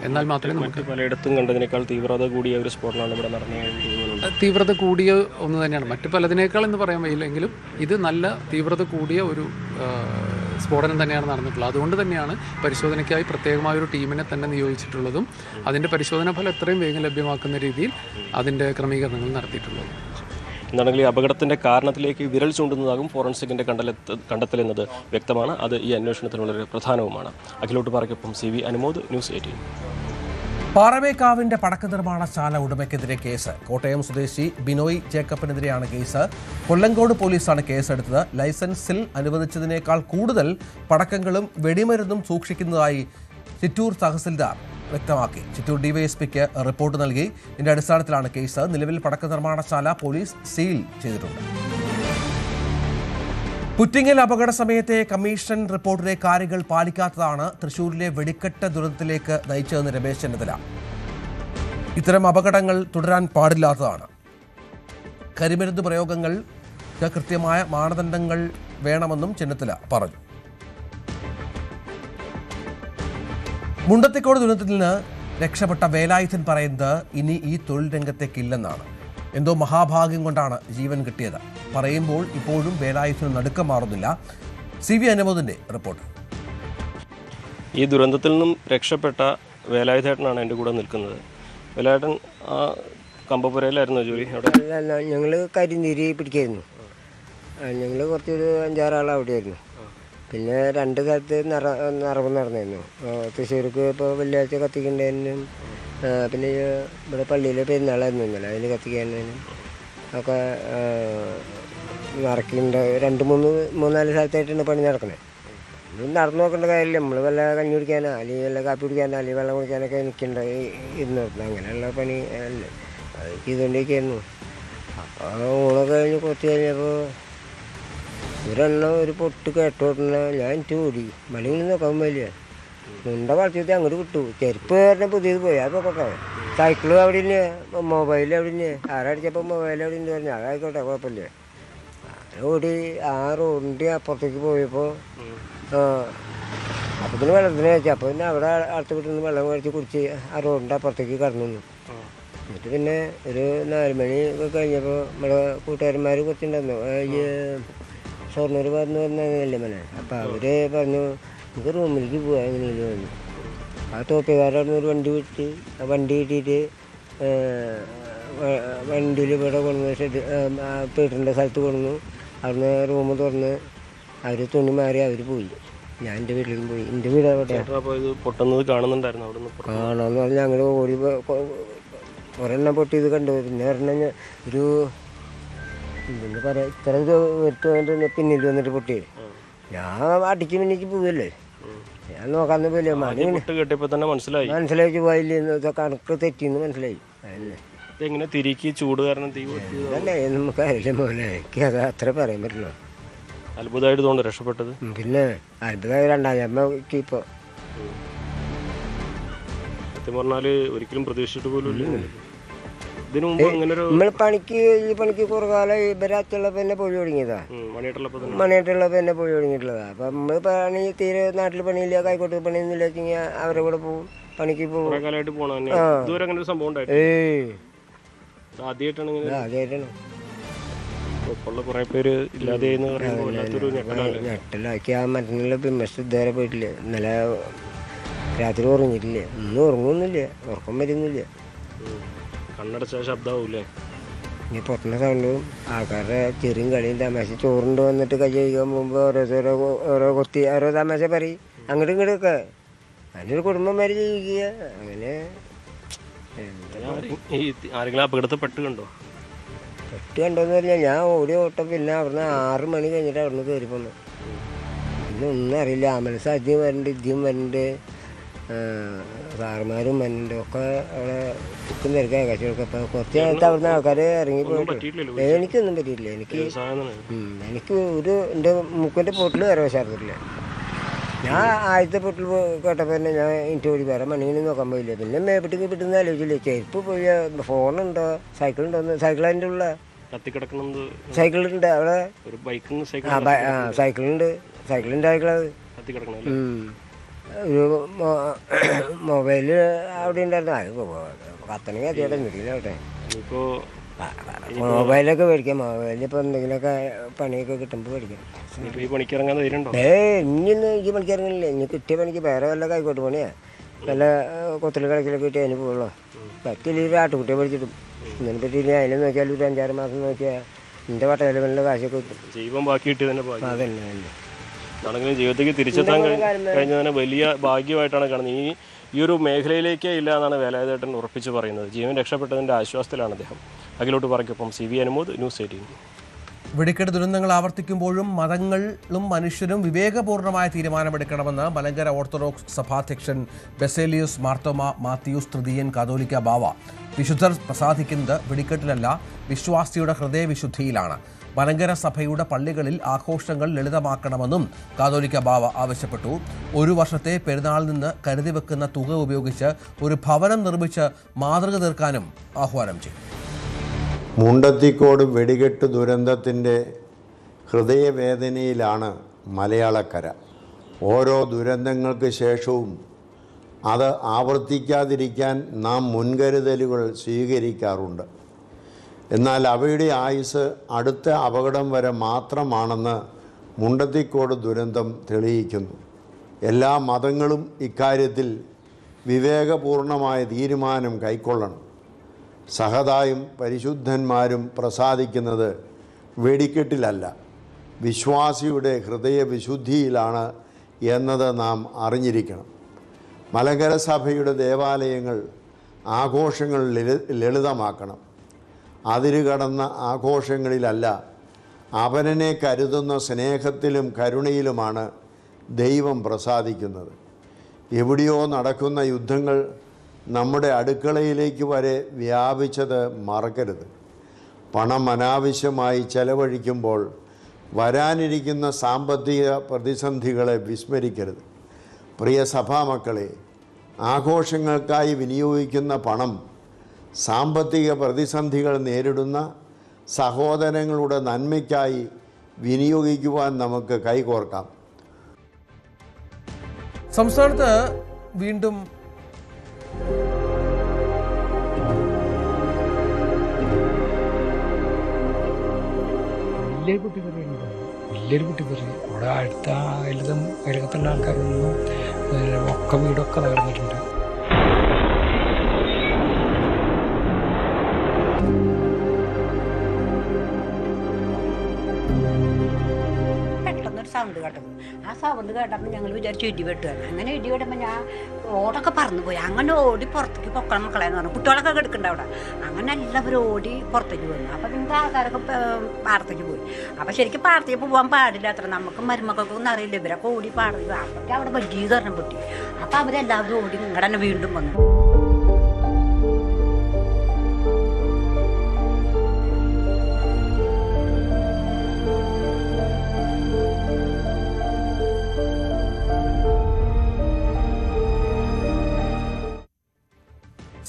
എന്നാൽ മാത്രമേ നമുക്ക് പലയിടത്തും കണ്ടതിനേക്കാൾ തീവ്രത കൂടിയ ഒരു സ്ഫോടനമാണ് ഇവിടെ നടന്നത്. തീവ്രത കൂടിയ ഒന്ന് തന്നെയാണ്. മറ്റു പലതിനേക്കാൾ എന്ന് പറയാൻ വയ്യില്ലെങ്കിലും ഇത് നല്ല തീവ്രത കൂടിയ ഒരു സ്ഫോടനം തന്നെയാണ് നടന്നിട്ടുള്ളത്. അതുകൊണ്ട് തന്നെയാണ് പരിശോധനയ്ക്കായി പ്രത്യേകമായൊരു ടീമിനെ തന്നെ നിയോഗിച്ചിട്ടുള്ളതും അതിൻ്റെ പരിശോധനാ ഫലം എത്രയും വേഗം ലഭ്യമാക്കുന്ന രീതിയിൽ അതിൻ്റെ ക്രമീകരണങ്ങൾ നടത്തിയിട്ടുള്ളത്. എന്താണെങ്കിൽ ഈ അപകടത്തിൻ്റെ കാരണത്തിലേക്ക് വിരൽ ചൂണ്ടുന്നതാകും ഫോറൻസിക്കിൻ്റെ കണ്ടെത്തലെന്നത് വ്യക്തമാണ്. അത് ഈ അന്വേഷണത്തിന് വളരെ പ്രധാനവുമാണ്. അഖിലോട്ട് പാറയ്ക്കൊപ്പം CV അനുമോദ്, News 18. പാറമേക്കാവിന്റെ പടക്ക നിർമ്മാണശാല ഉടമയ്ക്കെതിരെ കേസ്. കോട്ടയം സ്വദേശി ബിനോയ് ജേക്കബിനെതിരെയാണ് കേസ്. കൊല്ലങ്കോട് പോലീസാണ് കേസെടുത്തത്. ലൈസൻസിൽ അനുവദിച്ചതിനേക്കാൾ കൂടുതൽ പടക്കങ്ങളും വെടിമരുന്നും സൂക്ഷിക്കുന്നതായി ചിറ്റൂർ തഹസിൽദാർ വ്യക്തമാക്കി. ചിറ്റൂർ ഡിവൈഎസ്പിക്ക് റിപ്പോർട്ട് നൽകി. ഇതിന്റെ അടിസ്ഥാനത്തിലാണ് കേസ്. നിലവിൽ പടക്ക നിർമ്മാണശാല പോലീസ് സീൽ ചെയ്തിട്ടുണ്ട്. പുറ്റിങ്ങൽ അപകട സമയത്തെ കമ്മീഷൻ റിപ്പോർട്ടിലെ കാര്യങ്ങൾ പാലിക്കാത്തതാണ് തൃശൂരിലെ വെടിക്കെട്ട് ദുരന്തത്തിലേക്ക് നയിച്ചതെന്ന് രമേശ് ചെന്നിത്തല. ഇത്തരം അപകടങ്ങൾ തുടരാൻ പാടില്ലാത്തതാണ്. കരിമരുന്ന് പ്രയോഗങ്ങൾക്ക് കൃത്യമായ മാനദണ്ഡങ്ങൾ വേണമെന്നും ചെന്നിത്തല പറഞ്ഞു. മുണ്ടത്തിക്കോട് ദുരന്തത്തിൽ നിന്ന് രക്ഷപ്പെട്ട വേലായുധൻ പറയുന്നത് ഇനി ഈ തൊഴിൽ രംഗത്തേക്കില്ലെന്നാണ്. എന്തോ മഹാഭാഗ്യം കൊണ്ടാണ് ജീവൻ കിട്ടിയത്. പറയുമ്പോൾ ഇപ്പോഴും വേലായുധന് നടുക്കം മാറുന്നില്ല. CV അനുമോദിന്റെ റിപ്പോർട്ട്. ഈ ദുരന്തത്തിൽ നിന്നും രക്ഷപ്പെട്ട വേലായുധേട്ടനാണ് എൻ്റെ കൂടെ നിൽക്കുന്നത്. വേലായുധൻ കമ്പപുരയിലായിരുന്നു ജോലി. അവിടെ ഞങ്ങൾ കരിനീരി പിടിക്കായിരുന്നു. ഞങ്ങൾ കുറച്ചൊരു 5-6 ആൾ അവിടെയായിരുന്നു. പിന്നെ 2 സ്ഥലത്ത് നിറവ് നടന്നിരുന്നു. തൃശ്ശൂർക്ക് ഇപ്പോൾ വെള്ളിയാഴ്ച കത്തിക്കേണ്ടതിനും പിന്നെ ഇവിടെ പള്ളിയിലെ പെരുന്നാളായിരുന്നു ഇന്നലെ, അതിന് കത്തിക്കാനും ഒക്കെ നിറക്കുന്നുണ്ട്. 2-3-4 സ്ഥലത്തായിട്ടാണ് പണി നടക്കണേ. ഇത് നടന്നു നോക്കേണ്ട കാര്യമില്ല. നമ്മൾ വല്ല കഞ്ഞി കുടിക്കാനോ അല്ലെങ്കിൽ വല്ല കാപ്പി കുടിക്കാനോ അല്ലെങ്കിൽ വെള്ളം കുടിക്കാനൊക്കെ നിൽക്കേണ്ട ഇരുന്ന് അങ്ങനെയുള്ള പണി അല്ലേ ചെയ്തുകൊണ്ടിരിക്കുകയായിരുന്നു. അപ്പോൾ ഊണൊക്കെ കഴിഞ്ഞ് കുറച്ച് കഴിഞ്ഞപ്പോൾ ഒരു പൊട്ട് കേട്ടോട്ടുന്ന ഞാൻ എനിക്ക് ഓടി മണിയിൽ നോക്കാൻ വലിയ മുണ്ട വളർത്തിയിട്ട് അങ്ങോട്ട് വിട്ടു. ചെരുപ്പ് പറഞ്ഞാൽ പുതിയത് പോയി അത് നോക്കട്ടെ. സൈക്കിളും അവിടെ തന്നെ, മൊബൈൽ അവിടെ തന്നെ. ആരടിച്ചപ്പോൾ മൊബൈൽ അവിടെ നിന്ന് പറഞ്ഞു അതായിക്കോട്ടെ കുഴപ്പമില്ല. ഓടി ആ റോഡിൻ്റെ അപ്പുറത്തേക്ക് പോയപ്പോൾ അപ്പോൾ പിന്നെ വെള്ളത്തിന് വെച്ചു. അപ്പോൾ പിന്നെ അവിടെ അടുത്ത വീട്ടിൽ നിന്ന് വെള്ളം കഴിച്ച് കുടിച്ച് ആ റോഡിൻ്റെ അപ്പുറത്തേക്ക് കടന്നു നിന്നു. എന്നിട്ട് പിന്നെ ഒരു 4 മണി ഒക്കെ കഴിഞ്ഞപ്പോൾ നമ്മുടെ കൂട്ടുകാരന്മാർ കുറച്ചുണ്ടായിരുന്നു. ഈ ഷൊർണൂർ പറഞ്ഞല്ലേ മനെ. അപ്പോൾ അവർ പറഞ്ഞു നമുക്ക് റൂമിലേക്ക് പോകാം എങ്ങനെയെങ്കിലും പറഞ്ഞു. ആ തോപ്പിക്കാരവിടെ ഒരു വണ്ടി വിട്ട് ആ വണ്ടി കിട്ടിയിട്ട് വണ്ടിയിൽ ഇവിടെ കൊണ്ടുവന്ന് ഷെഡ് പീട്ടറിൻ്റെ സ്ഥലത്ത് കൊണ്ടുവന്നു. അവിടുന്ന് റൂം തുറന്ന് അവർ തുണി മാറി അവർ പോയി. ഞാൻ എൻ്റെ വീട്ടിലേക്കും പോയി. എൻ്റെ വീട് അവിടെ കാണാമെന്ന് പറഞ്ഞാൽ ഞങ്ങൾ ഓടി ഒരെണ്ണം പൊട്ടിയത് കണ്ടു. പിന്നെ ഒരെണ്ണം ഒരു എന്തെന്ന് പറയാം ഇത്ര വരുത്തുകൊണ്ട് പിന്നിൽ വന്നിട്ട് പൊട്ടി. ഞാൻ അടിച്ച് പിന്നിക്ക് പോവല്ലേ, ഞാൻ നോക്കാന്ന് പോലെ മനസ്സിലാക്കി പോയില്ല. കണക്ക് തെറ്റിന്ന് മനസ്സിലായി. അതല്ലേ നമുക്ക് അറിയില്ല മോനെ, എനിക്ക് അത് അത്ര പറയാൻ പറ്റില്ല. അത്ഭുതമായിട്ട് തോന്നുന്നു രക്ഷപ്പെട്ടത്. പിന്നെ അത്ഭുതമായി 2ാം ജന്മക്ക് ഇപ്പോൾ സത്യം പറഞ്ഞാൽ ഒരിക്കലും പ്രതീക്ഷിച്ചിട്ട് പോലും നമ്മൾ ഈ പണിക്ക് കുറേ കാലം ഇവരച്ചുള്ളപ്പോൾ തന്നെ പോയി തുടങ്ങിയതാ. മണിയായിട്ടുള്ളപ്പോൾ തന്നെ പോയി തുടങ്ങിയിട്ടുള്ളതാ. അപ്പം നമ്മൾ പണി തീരെ നാട്ടിൽ പണിയില്ല, കൈക്കോട്ട് പണിയൊന്നുമില്ല വെച്ചെങ്കിൽ അവരെ കൂടെ പോവും, പണിക്ക് പോകും. ആദ്യമായിട്ടാണ് ഞെട്ടലാക്കി. ആ മറ്റന്നുള്ള ബിംബസ് ഇതുവരെ പോയിട്ടില്ല. ഇന്നലെ രാത്രി ഉറങ്ങിയിട്ടില്ല, ഒന്നും ഉറങ്ങുന്നില്ല, ഉറക്കം വരുന്നില്ല. കണ്ണടച്ച ശബ്ദമാവൂലേ? ഇനി പൊട്ടുന്ന സൗണ്ടും ആൾക്കാരുടെ ചെറിയും കളിയും തമാശ. ചോറുണ്ട് വന്നിട്ട് കൈ കഴിക്കാൻ പോകുമ്പോൾ ഓരോ കൊത്തി ഓരോ തമാശ പറയും അങ്ങോട്ടും ഇങ്ങോട്ടൊക്കെ. അതിനൊരു കുടുംബം വരെ ജീവിക്കുക. അങ്ങനെ ആരെങ്കിലും അപകടത്തിൽപ്പെട്ട് കണ്ടോ? പെട്ട് കണ്ടോന്ന് പറഞ്ഞാൽ ഞാൻ ഓടി ഓട്ടം. പിന്നെ അവിടുന്ന് 6 മണി കഴിഞ്ഞിട്ട് അവിടുന്ന് കയറി പോന്നു. പിന്നെ ഒന്നും അറിയില്ല. ആംബുലൻസ് ആദ്യം വരുന്നുണ്ട്, ഇദ്യം വരുന്നുണ്ട്. സാറുമാരും മനുഷ്യരും ഒക്കെ അവിടെ ബുക്കും തിരക്കാൻ കച്ചവടം. അപ്പോൾ കുറച്ച് നേരത്തെ അവിടുന്ന് ആൾക്കാർ ഇറങ്ങി പോയിട്ട് എനിക്കൊന്നും പറ്റിയിട്ടില്ല. എനിക്ക് എൻ്റെ മൂക്കിൻ്റെ പൊട്ടിൽ വരെ വശാർത്തിട്ടില്ല. ഞാൻ ആദ്യത്തെ പൊട്ടിൽ കേട്ടപ്പോൾ തന്നെ ഞാൻ എനിക്ക് ഓടി വേറെ മണ്ണിങ്ങനെ നോക്കാൻ പോയില്ല. പിന്നെ മേപ്പിട്ടേക്ക് കിട്ടുന്ന ആലോചിച്ചില്ല. ചെരുപ്പ് പോയി ഫോണുണ്ടോ സൈക്കിളുണ്ടോ സൈക്കിൾ അതിൻ്റെ ഉള്ള സൈക്കിളുണ്ട് അവിടെ സൈക്കിളുണ്ട് സൈക്കിളിൻ്റെ സൈക്കിളത് ഒരു മൊബൈല് അവിടെ ഉണ്ടായിരുന്നു. അത് കത്തണെങ്കിൽ അതിയുടെ മിടിയില്ല അവിടെ. മൊബൈലൊക്കെ മേടിക്കാം. മൊബൈലിൽ ഇപ്പോൾ എന്തെങ്കിലുമൊക്കെ പണിയൊക്കെ കിട്ടുമ്പോൾ മേടിക്കാം. ഇനിയൊന്നും എനിക്ക് പണിക്കിറങ്ങില്ല. ഇനി കിട്ടിയ പണിക്ക് വേറെ വല്ല കൈക്കോട്ട് പണിയാ വല്ല കൊത്തൽ കളിക്കലൊക്കെ കിട്ടിയാൽ അതിന് പോകുള്ളൂ. പറ്റില്ല ഒരു ആട്ടുകുട്ടിയെ പഠിച്ചിട്ടും ഇതിനെ പറ്റിയില്ല. അതിനെ നോക്കിയാൽ ഒരു 5-6 മാസം നോക്കിയാൽ എൻ്റെ വട്ടയിലെ കാശൊക്കെ കിട്ടും. ജീവൻ ബാക്കി കിട്ടി തന്നെ അതന്നെ ആണെങ്കിലും ജീവിതത്തിലേക്ക് തിരിച്ചെത്താൻ കഴിഞ്ഞതിനെ വലിയ ഭാഗ്യമായിട്ടാണ് കാണുന്നത്. ഈ ഒരു മേഖലയിലേക്കേ ഇല്ല എന്നാണ് വേലായുധേട്ടൻ ഉറപ്പിച്ച് പറയുന്നത്. ജീവൻ രക്ഷപ്പെട്ടതിൻ്റെ ആശ്വാസത്തിലാണ് അദ്ദേഹം. അഖിലോട്ട് പറയ്ക്കൊപ്പം CV അനുമോദ്, ന്യൂസ് 18. വെടിക്കെട്ട് ദുരന്തങ്ങൾ ആവർത്തിക്കുമ്പോഴും മതങ്ങളും മനുഷ്യരും വിവേകപൂർണമായ തീരുമാനമെടുക്കണമെന്ന് മലങ്കര ഓർത്തഡോക്സ് സഭാധ്യക്ഷൻ ബെസേലിയസ് മാർത്തോമ മാത്യൂസ് തൃതീയൻ കാതോലിക്ക ബാവ. വിശുദ്ധർ പ്രസാദിക്കുന്നത് വെടിക്കെട്ടിലല്ല, വിശ്വാസിയുടെ ഹൃദയവിശുദ്ധിയിലാണ്. മലങ്കര സഭയുടെ പള്ളികളിൽ ആഘോഷങ്ങൾ ലളിതമാക്കണമെന്നും കാതോലിക്ക ബാവ ആവശ്യപ്പെട്ടു. ഒരു വർഷത്തെ പെരുന്നാളിൽ നിന്ന് കരുതി വെക്കുന്ന തുക ഉപയോഗിച്ച് ഒരു ഭവനം നിർമ്മിച്ച് മാതൃക തീർക്കാനും ആഹ്വാനം ചെയ്തു. മുണ്ടത്തിക്കോട് വെടികെട്ട് ദുരന്തത്തിൻ്റെ ഹൃദയവേദനയിലാണ് മലയാളക്കര. ഓരോ ദുരന്തങ്ങൾക്ക് ശേഷവും അത് ആവർത്തിക്കാതിരിക്കാൻ നാം മുൻകരുതലുകൾ സ്വീകരിക്കാറുണ്ട്. എന്നാൽ അവയുടെ ആയുസ് അടുത്ത അപകടം വരെ മാത്രമാണെന്ന് മുണ്ടത്തിക്കോട് ദുരന്തം തെളിയിക്കുന്നു. എല്ലാ മതങ്ങളും ഇക്കാര്യത്തിൽ വിവേകപൂർണമായ തീരുമാനം കൈക്കൊള്ളണം. സഹതായും പരിശുദ്ധന്മാരും പ്രസാദിക്കുന്നത് വെടിക്കെട്ടിലല്ല, വിശ്വാസിയുടെ ഹൃദയവിശുദ്ധിയിലാണ് എന്നത് നാം അറിഞ്ഞിരിക്കണം. മലങ്കര സഭയുടെ ദേവാലയങ്ങൾ ആഘോഷങ്ങൾ ലളിതമാക്കണം. അതിരുകടന്ന ആഘോഷങ്ങളിലല്ല, അവനെ കരുതുന്ന സ്നേഹത്തിലും കരുണയിലുമാണ് ദൈവം പ്രസാദിക്കുന്നത്. എവിടെയോ നടക്കുന്ന യുദ്ധങ്ങൾ നമ്മുടെ അടുക്കളയിലേക്ക് വരെ വ്യാപിച്ചത് മറക്കരുത്. പണം അനാവശ്യമായി ചെലവഴിക്കുമ്പോൾ വരാനിരിക്കുന്ന സാമ്പത്തിക പ്രതിസന്ധികളെ വിസ്മരിക്കരുത്. പ്രിയ സഭാമക്കളെ, ആഘോഷങ്ങൾക്കായി വിനിയോഗിക്കുന്ന പണം സാമ്പത്തിക പ്രതിസന്ധികൾ നേരിടുന്ന സഹോദരങ്ങളുടെ നന്മയ്ക്കായി വിനിയോഗിക്കുവാൻ നമുക്ക് കൈകോർക്കാം. സംസ്ഥാനത്ത് വീണ്ടും വലിയൊരു പൊട്ടിത്തെറി അവിടെ അടുത്ത അയലകത്തുള്ള ആൾക്കാരൊന്നും ഒക്കെ വീടൊക്കെ തകർന്നിട്ടുണ്ട്. സൗണ്ട് കേട്ടത്. ആ സൗണ്ട് കേട്ടപ്പോൾ ഞങ്ങൾ വിചാരിച്ചു ഇടിവെട്ടുകയാണ്. അങ്ങനെ ഇടിവെട്ടുമ്പോൾ ഞാൻ ഓടൊക്കെ പറന്നു പോയി. അങ്ങനെ ഓടി പുറത്തേക്ക് പൊക്കണം മക്കളെന്ന് പറഞ്ഞു. കുട്ടികളൊക്കെ കിടക്കണ്ട അവിടെ. അങ്ങനെ എല്ലാവരും ഓടി പുറത്തേക്ക് വന്നു. അപ്പം ഇതിൻ്റെ ആൾക്കാരൊക്കെ പാടത്തേക്ക് പോയി. അപ്പം ശരിക്കും പാടത്തേക്ക് പോകാൻ പാടില്ല അത്ര. നമുക്ക് മരുമക്കൾക്കൊന്നും അറിയില്ല. ഇവരൊക്കെ ഓടി പാടത്തേക്ക്. അപ്പൊക്കെ അവിടെ വലിയ കാരണം പൊട്ടി. അപ്പം അവരെല്ലാവരും ഓടി ഇങ്ങടെ തന്നെ വീണ്ടും വന്നു.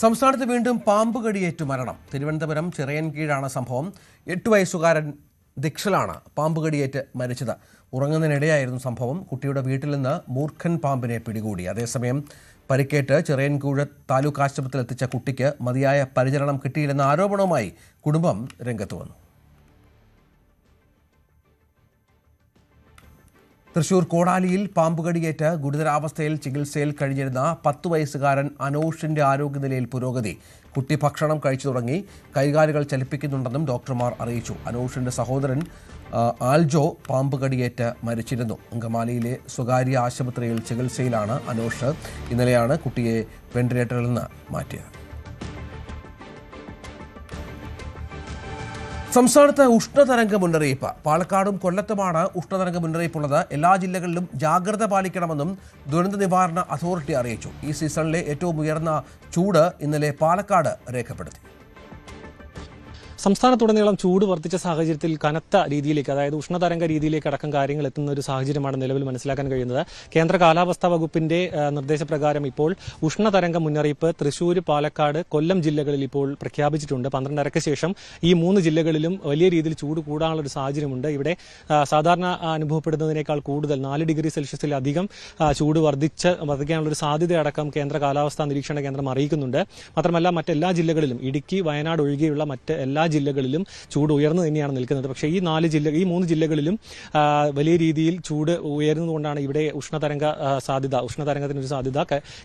സംസ്ഥാനത്ത് വീണ്ടും പാമ്പ് കടിയേറ്റു മരണം. തിരുവനന്തപുരം ചിറയൻകീഴാണ് സംഭവം. 8 വയസ്സുകാരൻ ദിക്ഷലാണ് പാമ്പ് കടിയേറ്റ് മരിച്ചത്. ഉറങ്ങുന്നതിനിടെയായിരുന്നു സംഭവം. കുട്ടിയുടെ വീട്ടിൽ നിന്ന് മൂർഖൻ പാമ്പിനെ പിടികൂടി. അതേസമയം പരിക്കേറ്റ് ചിറയൻകീഴ് താലൂക്ക് ആശുപത്രിയിൽ എത്തിച്ച കുട്ടിക്ക് മതിയായ പരിചരണം കിട്ടിയില്ലെന്ന ആരോപണവുമായി കുടുംബം രംഗത്ത് വന്നു. തൃശൂർ കോടാലിയിൽ പാമ്പുകടിയേറ്റ് ഗുരുതരാവസ്ഥയിൽ ചികിത്സയിൽ കഴിഞ്ഞിരുന്ന 10 വയസ്സുകാരൻ അനോഷിന്റെ ആരോഗ്യനിലയിൽ പുരോഗതി. കുട്ടി ഭക്ഷണം കഴിച്ചു തുടങ്ങി, കൈകാലുകൾ ചലിപ്പിക്കുന്നുണ്ടെന്നും ഡോക്ടർമാർ അറിയിച്ചു. അനോഷിന്റെ സഹോദരൻ ആൽജോ പാമ്പുകടിയേറ്റ് മരിച്ചിരുന്നു. അങ്കമാലിയിലെ സ്വകാര്യ ആശുപത്രിയിൽ ചികിത്സയിലാണ് അനോഷ്. ഇന്നലെയാണ് കുട്ടിയെ വെന്റിലേറ്ററിൽ നിന്ന് മാറ്റിയത്. സംസ്ഥാനത്ത് ഉഷ്ണതരംഗ മുന്നറിയിപ്പ്. പാലക്കാടും കൊല്ലത്തുമാണ് ഉഷ്ണതരംഗ മുന്നറിയിപ്പുള്ളത്. എല്ലാ ജില്ലകളിലും ജാഗ്രത പാലിക്കണമെന്നും ദുരന്ത നിവാരണ അതോറിറ്റി അറിയിച്ചു. ഈ സീസണിലെ ഏറ്റവും ഉയർന്ന ചൂട് ഇന്നലെ പാലക്കാട് രേഖപ്പെടുത്തി. സംസ്ഥാനത്തുടനീളം ചൂട് വർദ്ധിച്ച സാഹചര്യത്തിൽ കനത്ത രീതിയിലേക്ക്, അതായത് ഉഷ്ണതരംഗ രീതിയിലേക്ക് അടക്കം കാര്യങ്ങൾ എത്തുന്ന ഒരു സാഹചര്യമാണ് നിലവിൽ മനസ്സിലാക്കാൻ കഴിയുന്നത്. കേന്ദ്ര കാലാവസ്ഥാ വകുപ്പിന്റെ നിർദ്ദേശപ്രകാരം ഇപ്പോൾ ഉഷ്ണതരംഗ മുന്നറിയിപ്പ് തൃശൂർ, പാലക്കാട്, കൊല്ലം ജില്ലകളിൽ ഇപ്പോൾ പ്രഖ്യാപിച്ചിട്ടുണ്ട്. 12:30 ശേഷം ഈ 3 ജില്ലകളിലും വലിയ രീതിയിൽ ചൂട് കൂടാനുള്ള ഒരു സാഹചര്യമുണ്ട്. ഇവിടെ സാധാരണ അനുഭവപ്പെടുന്നതിനേക്കാൾ കൂടുതൽ 4 ഡിഗ്രി സെൽഷ്യസിലധികം ചൂട് വർദ്ധിക്കാനുള്ള ഒരു സാധ്യതയടക്കം കേന്ദ്ര കാലാവസ്ഥാ നിരീക്ഷണ കേന്ദ്രം അറിയിക്കുന്നുണ്ട്. മാത്രമല്ല മറ്റെല്ലാ ജില്ലകളിലും, ഇടുക്കി, വയനാട് ഒഴികെയുള്ള മറ്റ് എല്ലാ ജില്ലകളിലും ചൂട് ഉയർന്നു തന്നെയാണ് നിൽക്കുന്നത്. പക്ഷേ ഈ 3 ജില്ലകളിലും വലിയ രീതിയിൽ ചൂട് ഉയരുന്നതുകൊണ്ടാണ് ഇവിടെ ഉഷ്ണതരംഗത്തിനൊരു സാധ്യത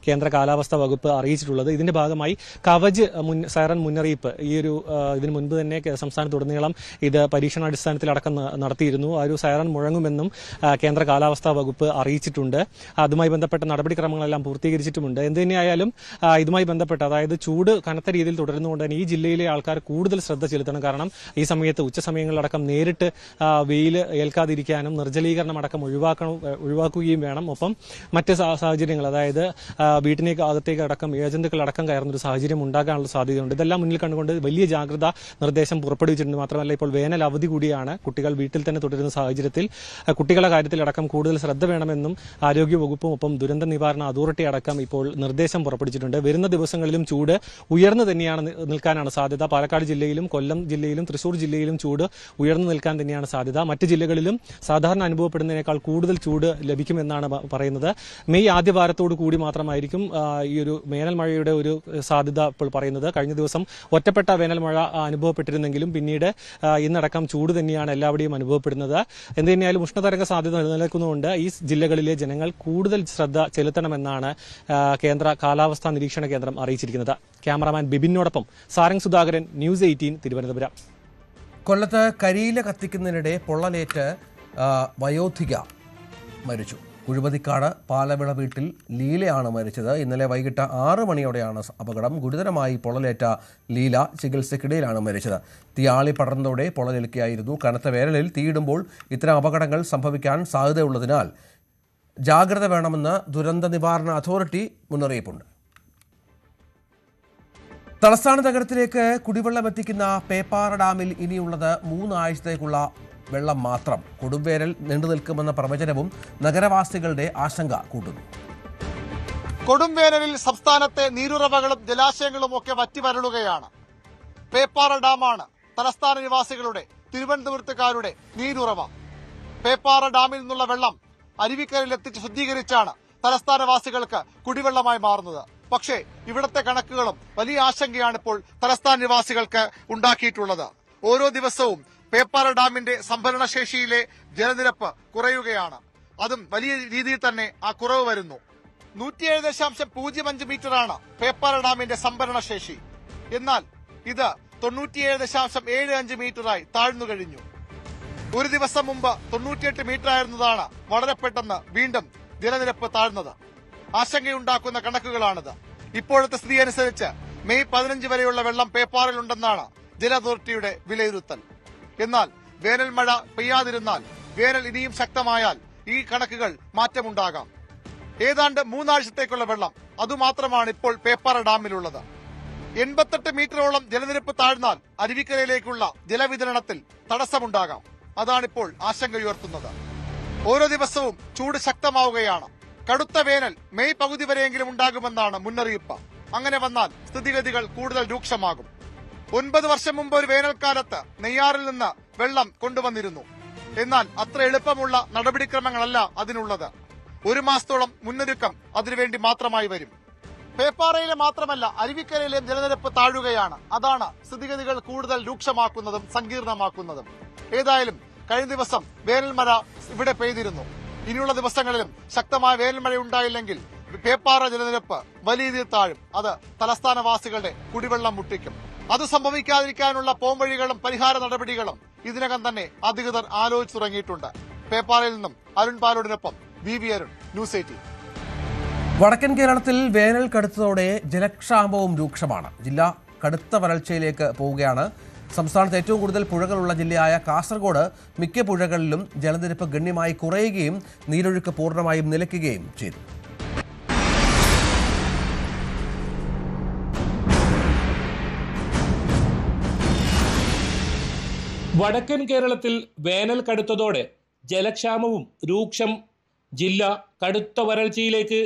കേന്ദ്ര കാലാവസ്ഥാ വകുപ്പ് അറിയിച്ചിട്ടുള്ളത്. ഇതിന്റെ ഭാഗമായി കവച് സൈറൻ മുന്നറിയിപ്പ് ഇതിനു മുൻപ് തന്നെ സംസ്ഥാനത്തുടനീളം ഇത് പരീക്ഷണാടിസ്ഥാനത്തിലടക്കം നടത്തിയിരുന്നു. ആ ഒരു സൈറൻ മുഴങ്ങുമെന്നും കേന്ദ്ര കാലാവസ്ഥാ വകുപ്പ് അറിയിച്ചിട്ടുണ്ട്. അതുമായി ബന്ധപ്പെട്ട നടപടിക്രമങ്ങളെല്ലാം പൂർത്തീകരിച്ചിട്ടുമുണ്ട്. എന്തുതന്നെയായാലും ഇതുമായി ബന്ധപ്പെട്ട്, അതായത് ചൂട് കനത്ത രീതിയിൽ തുടരുന്നതുകൊണ്ട് തന്നെ ഈ ജില്ലയിലെ ആൾക്കാർ കൂടുതൽ ശ്രദ്ധ ചെലുത്തണം. കാരണം ഈ സമയത്ത് ഉച്ചസമയങ്ങളിലടക്കം നേരിട്ട് വെയിൽ ഏൽക്കാതിരിക്കാനും നിർജ്ജലീകരണം അടക്കം ഒഴിവാക്കുകയും വേണം. ഒപ്പം മറ്റ് സാഹചര്യങ്ങൾ, അതായത് വീട്ടിനേക്ക് അകത്തേക്ക് അടക്കം ഏജന്റുകളടക്കം കയറുന്നൊരു സാഹചര്യം ഉണ്ടാകാനുള്ള സാധ്യതയുണ്ട്. ഇതെല്ലാം മുന്നിൽ കണ്ടുകൊണ്ട് വലിയ ജാഗ്രതാ നിർദ്ദേശം പുറപ്പെടുവിച്ചിട്ടുണ്ട്. മാത്രമല്ല ഇപ്പോൾ വേനൽ അവധി കൂടിയാണ്. കുട്ടികൾ വീട്ടിൽ തന്നെ തുടരുന്ന സാഹചര്യത്തിൽ കുട്ടികളുടെ കാര്യത്തിലടക്കം കൂടുതൽ ശ്രദ്ധ വേണമെന്നും ആരോഗ്യവകുപ്പും ഒപ്പം ദുരന്ത നിവാരണ അതോറിറ്റി അടക്കം ഇപ്പോൾ നിർദ്ദേശം പുറപ്പെടുവിച്ചിട്ടുണ്ട്. വരുന്ന ദിവസങ്ങളിലും ചൂട് ഉയർന്നു തന്നെയാണ് നിൽക്കാനാണ് സാധ്യത. പാലക്കാട് ജില്ലയിലും കൊല്ലം ജില്ലയിലും തൃശൂർ ജില്ലയിലും ചൂട് ഉയർന്നു നിൽക്കാൻ തന്നെയാണ് സാധ്യത. മറ്റ് ജില്ലകളിലും സാധാരണ അനുഭവപ്പെടുന്നതിനേക്കാൾ കൂടുതൽ ചൂട് ലഭിക്കുമെന്നാണ് പറയുന്നത്. മെയ് ആദ്യ വാരത്തോടു കൂടി മാത്രമായിരിക്കും ഈ ഒരു വേനൽ മഴയുടെ ഒരു സാധ്യത ഇപ്പോൾ പറയുന്നത്. കഴിഞ്ഞ ദിവസം ഒറ്റപ്പെട്ട വേനൽ മഴ അനുഭവപ്പെട്ടിരുന്നെങ്കിലും പിന്നീട് ഇന്നടക്കം ചൂട് തന്നെയാണ് എല്ലാവിടെയും അനുഭവപ്പെടുന്നത്. എന്തുതന്നെയായാലും ഉഷ്ണതരംഗ സാധ്യത നിലനിൽക്കുന്നതുകൊണ്ട് ഈ ജില്ലകളിലെ ജനങ്ങൾ കൂടുതൽ ശ്രദ്ധ ചെലുത്തണമെന്നാണ് കേന്ദ്ര കാലാവസ്ഥാ നിരീക്ഷണ കേന്ദ്രം അറിയിച്ചിരിക്കുന്നത്. ക്യാമറാമാൻ ബിബിനോടൊപ്പം സാരംഗ് സുധാകരൻ, ന്യൂസ് 18, തിരുവനന്തപുരം. കൊല്ലത്ത് കരിയില കത്തിക്കുന്നതിനിടെ പൊള്ളലേറ്റ് വയോധിക മരിച്ചു. കുഴുപതിക്കാട് പാലവിള വീട്ടിൽ ലീലയാണ് മരിച്ചത്. ഇന്നലെ വൈകിട്ട് 6 മണിയോടെയാണ് അപകടം. ഗുരുതരമായി പൊള്ളലേറ്റ ലീല ചികിത്സയ്ക്കിടയിലാണ് മരിച്ചത്. തീയാളി പടർന്നതോടെ പൊള്ളലേൽക്കുകയായിരുന്നു. കനത്ത വേനലിൽ തീയിടുമ്പോൾ ഇത്തരം അപകടങ്ങൾ സംഭവിക്കാൻ സാധ്യതയുള്ളതിനാൽ ജാഗ്രത വേണമെന്ന് ദുരന്ത നിവാരണ അതോറിറ്റി മുന്നറിയിപ്പുണ്ട്. തലസ്ഥാന നഗരത്തിലേക്ക് കുടിവെള്ളം എത്തിക്കുന്ന പേപ്പാറ ഡാമിൽ ഇനിയുള്ളത് 3 ആഴ്ചത്തേക്കുള്ള വെള്ളം മാത്രം. കൊടുംവേനൽ നീണ്ടുനിൽക്കുമെന്ന പ്രവചനവും നഗരവാസികളുടെ ആശങ്ക കൂട്ടുന്നു. കൊടുംവേനലിൽ സംസ്ഥാനത്തെ നീരുറവകളും ജലാശയങ്ങളും ഒക്കെ വറ്റിവരളുകയാണ്. പേപ്പാറ ഡാമാണ് തലസ്ഥാന നിവാസികളുടെ, തിരുവനന്തപുരത്തുകാരുടെ നീരുറവ. പേപ്പാറ ഡാമിൽ നിന്നുള്ള വെള്ളം അരുവിക്കരയിൽ എത്തിച്ച് ശുദ്ധീകരിച്ചാണ് തലസ്ഥാനവാസികൾക്ക് കുടിവെള്ളമായി മാറുന്നത്. പക്ഷേ ഇവിടുത്തെ കണക്കുകളും വലിയ ആശങ്കയാണ് ഇപ്പോൾ തലസ്ഥാന നിവാസികൾക്ക് ഉണ്ടാക്കിയിട്ടുള്ളത്. ഓരോ ദിവസവും പേപ്പാറ ഡാമിന്റെ സംഭരണശേഷിയിലെ ജലനിരപ്പ് കുറയുകയാണ്. അതും വലിയ രീതിയിൽ തന്നെ ആ കുറവ് വരുന്നു. 107.05 മീറ്ററാണ് പേപ്പാറ ഡാമിന്റെ സംഭരണശേഷി. എന്നാൽ ഇത് 97.75 മീറ്ററായി താഴ്ന്നു കഴിഞ്ഞു. ഒരു ദിവസം മുമ്പ് 98 മീറ്റർ ആയിരുന്നതാണ് വളരെ പെട്ടെന്ന് വീണ്ടും ജലനിരപ്പ് താഴ്ന്നത്. ആശങ്കയുണ്ടാക്കുന്ന കണക്കുകളാണിത്. ഇപ്പോഴത്തെ സ്ഥിതി അനുസരിച്ച് മെയ് 15 വരെയുള്ള വെള്ളം പേപ്പാറിലുണ്ടെന്നാണ് ജല അതോറിറ്റിയുടെ വിലയിരുത്തൽ. എന്നാൽ വേനൽ മഴ പെയ്യാതിരുന്നാൽ, വേനൽ ഇനിയും ശക്തമായാൽ ഈ കണക്കുകൾ മാറ്റമുണ്ടാകാം. ഏതാണ്ട് 3 ആഴ്ചത്തേക്കുള്ള വെള്ളം അതുമാത്രമാണ് ഇപ്പോൾ പേപ്പാറ ഡാമിലുള്ളത്. 88 മീറ്ററോളം ജലനിരപ്പ് താഴ്ന്നാൽ അരുവിക്കരയിലേക്കുള്ള ജലവിതരണത്തിൽ തടസ്സമുണ്ടാകാം. അതാണിപ്പോൾ ആശങ്കയുയർത്തുന്നത്. ഓരോ ദിവസവും ചൂട് ശക്തമാവുകയാണ്. കടുത്ത വേനൽ മെയ് പകുതി വരെയെങ്കിലും ഉണ്ടാകുമെന്നാണ് മുന്നറിയിപ്പ്. അങ്ങനെ വന്നാൽ സ്ഥിതിഗതികൾ കൂടുതൽ രൂക്ഷമാകും. 9 വർഷം മുമ്പ് ഒരു വേനൽക്കാലത്ത് നെയ്യാറിൽ നിന്ന് വെള്ളം കൊണ്ടുവന്നിരുന്നു. എന്നാൽ അത്ര എളുപ്പമുള്ള നടപടിക്രമങ്ങളല്ല അതിനുള്ളത്. 1 മാസത്തോളം മുന്നൊരുക്കം അതിനുവേണ്ടി മാത്രമായി വരും. പേപ്പാറയിലെ മാത്രമല്ല അരുവിക്കരയിലെയും ജലനിരപ്പ് താഴുകയാണ്. അതാണ് സ്ഥിതിഗതികൾ കൂടുതൽ രൂക്ഷമാക്കുന്നതും സങ്കീർണമാക്കുന്നതും. ഏതായാലും കഴിഞ്ഞ ദിവസം വേനൽ മഴ ഇവിടെ പെയ്തിരുന്നു. ഇനിയുള്ള ദിവസങ്ങളിലും ശക്തമായ വേനൽമഴ ഉണ്ടായില്ലെങ്കിൽ പേപ്പാറ ജലനിരപ്പ് വലിയ രീതിയിൽ താഴും. അത് തലസ്ഥാനവാസികളുടെ കുടിവെള്ളം മുട്ടിക്കും. അത് സംഭവിക്കാതിരിക്കാനുള്ള പോംവഴികളും പരിഹാര നടപടികളും ഇതിനകം തന്നെ അധികൃതർ ആലോചിച്ചു തുടങ്ങിയിട്ടുണ്ട്. പേപ്പാറയിൽ നിന്നും അരുൺ പാലോടിനൊപ്പം വി അരുൺ, ന്യൂസ് 18. വടക്കൻ കേരളത്തിൽ വേനൽ കടുത്തതോടെ ജലക്ഷാമവും രൂക്ഷമാണ്. ജില്ല കടുത്ത വരൾച്ചയിലേക്ക് പോവുകയാണ്. സംസ്ഥാനത്ത് ഏറ്റവും കൂടുതൽ പുഴകളുള്ള ജില്ലയായ കാസർഗോഡ് മിക്ക പുഴകളിലും ജലനിരപ്പ് ഗണ്യമായി കുറയുകയും നീരൊഴുക്ക് പൂർണ്ണമായും നിലയ്ക്കുകയും ചെയ്തു. വടക്കൻ കേരളത്തിൽ വേനൽ കടുത്തതോടെ ജലക്ഷാമവും രൂക്ഷം. ജില്ല കടുത്ത വരൾച്ചയിലേക്ക്.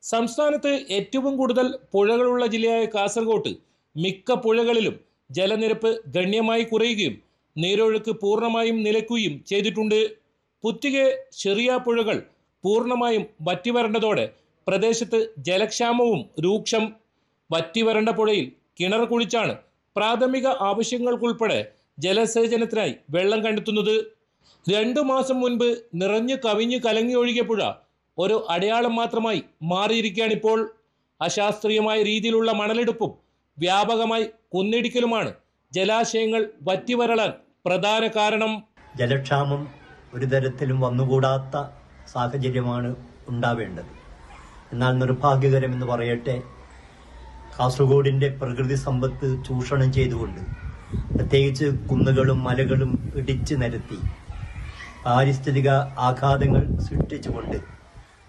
സംസ്ഥാനത്ത് ഏറ്റവും കൂടുതൽ പുഴകളുള്ള ജില്ലയായ കാസർഗോഡ് മിക്ക പുഴകളിലും ജലനിരപ്പ് ഗണ്യമായി കുറയുകയും നീരൊഴുക്ക് പൂർണ്ണമായും നിലയ്ക്കുകയും ചെയ്തിട്ടുണ്ട്. പുത്തികെ, ചെറിയ പുഴകൾ പൂർണ്ണമായും വറ്റിവരണ്ടതോടെ പ്രദേശത്ത് ജലക്ഷാമവും രൂക്ഷം. വറ്റിവരണ്ട പുഴയിൽ കിണർ കുഴിച്ചാണ് പ്രാഥമിക ആവശ്യങ്ങൾക്കുൾപ്പെടെ ജലസേചനത്തിനായി വെള്ളം കണ്ടെത്തുന്നത്. 2 മാസം മുൻപ് നിറഞ്ഞു കവിഞ്ഞു കലങ്ങി ഒഴുകിയ പുഴ ഒരു അടയാളം മാത്രമായി മാറിയിരിക്കുകയാണിപ്പോൾ. അശാസ്ത്രീയമായ രീതിയിലുള്ള മണലെടുപ്പും വ്യാപകമായി കുന്നിടിക്കലുമാണ് ജലാശയങ്ങൾ വറ്റിവരളാൻ പ്രധാന കാരണം. ജലക്ഷാമം ഒരു തരത്തിലും വന്നുകൂടാത്ത സാഹചര്യമാണ് ഉണ്ടാവേണ്ടത്. എന്നാൽ നിർഭാഗ്യകരമെന്ന് പറയട്ടെ, കാസർഗോഡിൻ്റെ പ്രകൃതി സമ്പത്ത് ചൂഷണം ചെയ്തുകൊണ്ട്, പ്രത്യേകിച്ച് കുന്നുകളും മലകളും ഇടിച്ചു നിരത്തി പാരിസ്ഥിതിക ആഘാതങ്ങൾ സൃഷ്ടിച്ചുകൊണ്ട്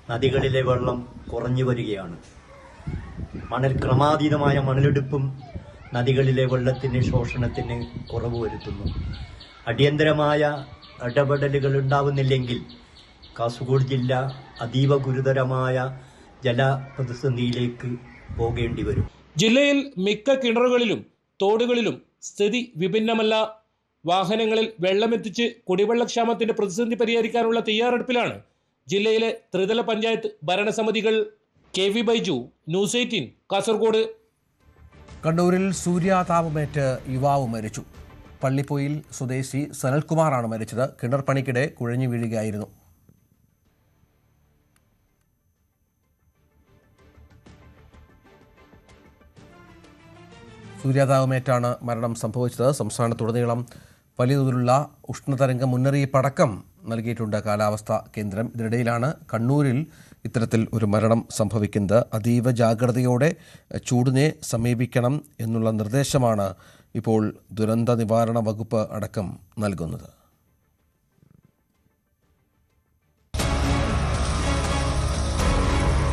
നദികളിലെ വെള്ളം കുറഞ്ഞു വരികയാണ്. ക്രമാതീതമായ മണലെടുപ്പും നദികളിലെ വെള്ളത്തിന് ശോഷണത്തിന് കുറവ് വരുത്തുന്നു. അടിയന്തരമായ ഇടപെടലുകൾ ഉണ്ടാവുന്നില്ലെങ്കിൽ കാസർഗോഡ് ജില്ല അതീവ ഗുരുതരമായ ജലപ്രതിസന്ധിയിലേക്ക് പോകേണ്ടി വരും. ജില്ലയിൽ മിക്ക കിണറുകളിലും തോടുകളിലും സ്ഥിതി വിഭിന്നമല്ല. വാഹനങ്ങളിൽ വെള്ളമെത്തിച്ച് കുടിവെള്ളക്ഷാമത്തിന്റെ പ്രതിസന്ധി പരിഹരിക്കാനുള്ള തയ്യാറെടുപ്പിലാണ് ജില്ലയിലെ ത്രിതല പഞ്ചായത്ത് ഭരണസമിതികൾ. KV Baiju, news 18, Kasaragod. കണ്ണൂരിൽ സൂര്യാതാപമേറ്റ് യുവാവ് മരിച്ചു. പള്ളിപ്പൊയിൽ സ്വദേശി സനൽകുമാറാണ് മരിച്ചത്. കിണർ പണിക്കിടെ കുഴഞ്ഞു വീഴുകയായിരുന്നു. സൂര്യാതാപമേറ്റാണ് മരണം സംഭവിച്ചത്. സംസ്ഥാനത്തുടനീളം വലിയ തോതിലുള്ള ഉഷ്ണതരംഗ മുന്നറിയിപ്പടക്കം നൽകിയിട്ടുണ്ട് കാലാവസ്ഥാ കേന്ദ്രം. ഇതിനിടയിലാണ് കണ്ണൂരിൽ ഇത്തരത്തിൽ ഒരു മരണം സംഭവിക്കുന്നത്. അതീവ ജാഗ്രതയോടെ ചൂടിനെ സമീപിക്കണം എന്നുള്ള നിർദ്ദേശമാണ് ഇപ്പോൾ ദുരന്ത നിവാരണ വകുപ്പ് അടക്കം നൽകുന്നത്.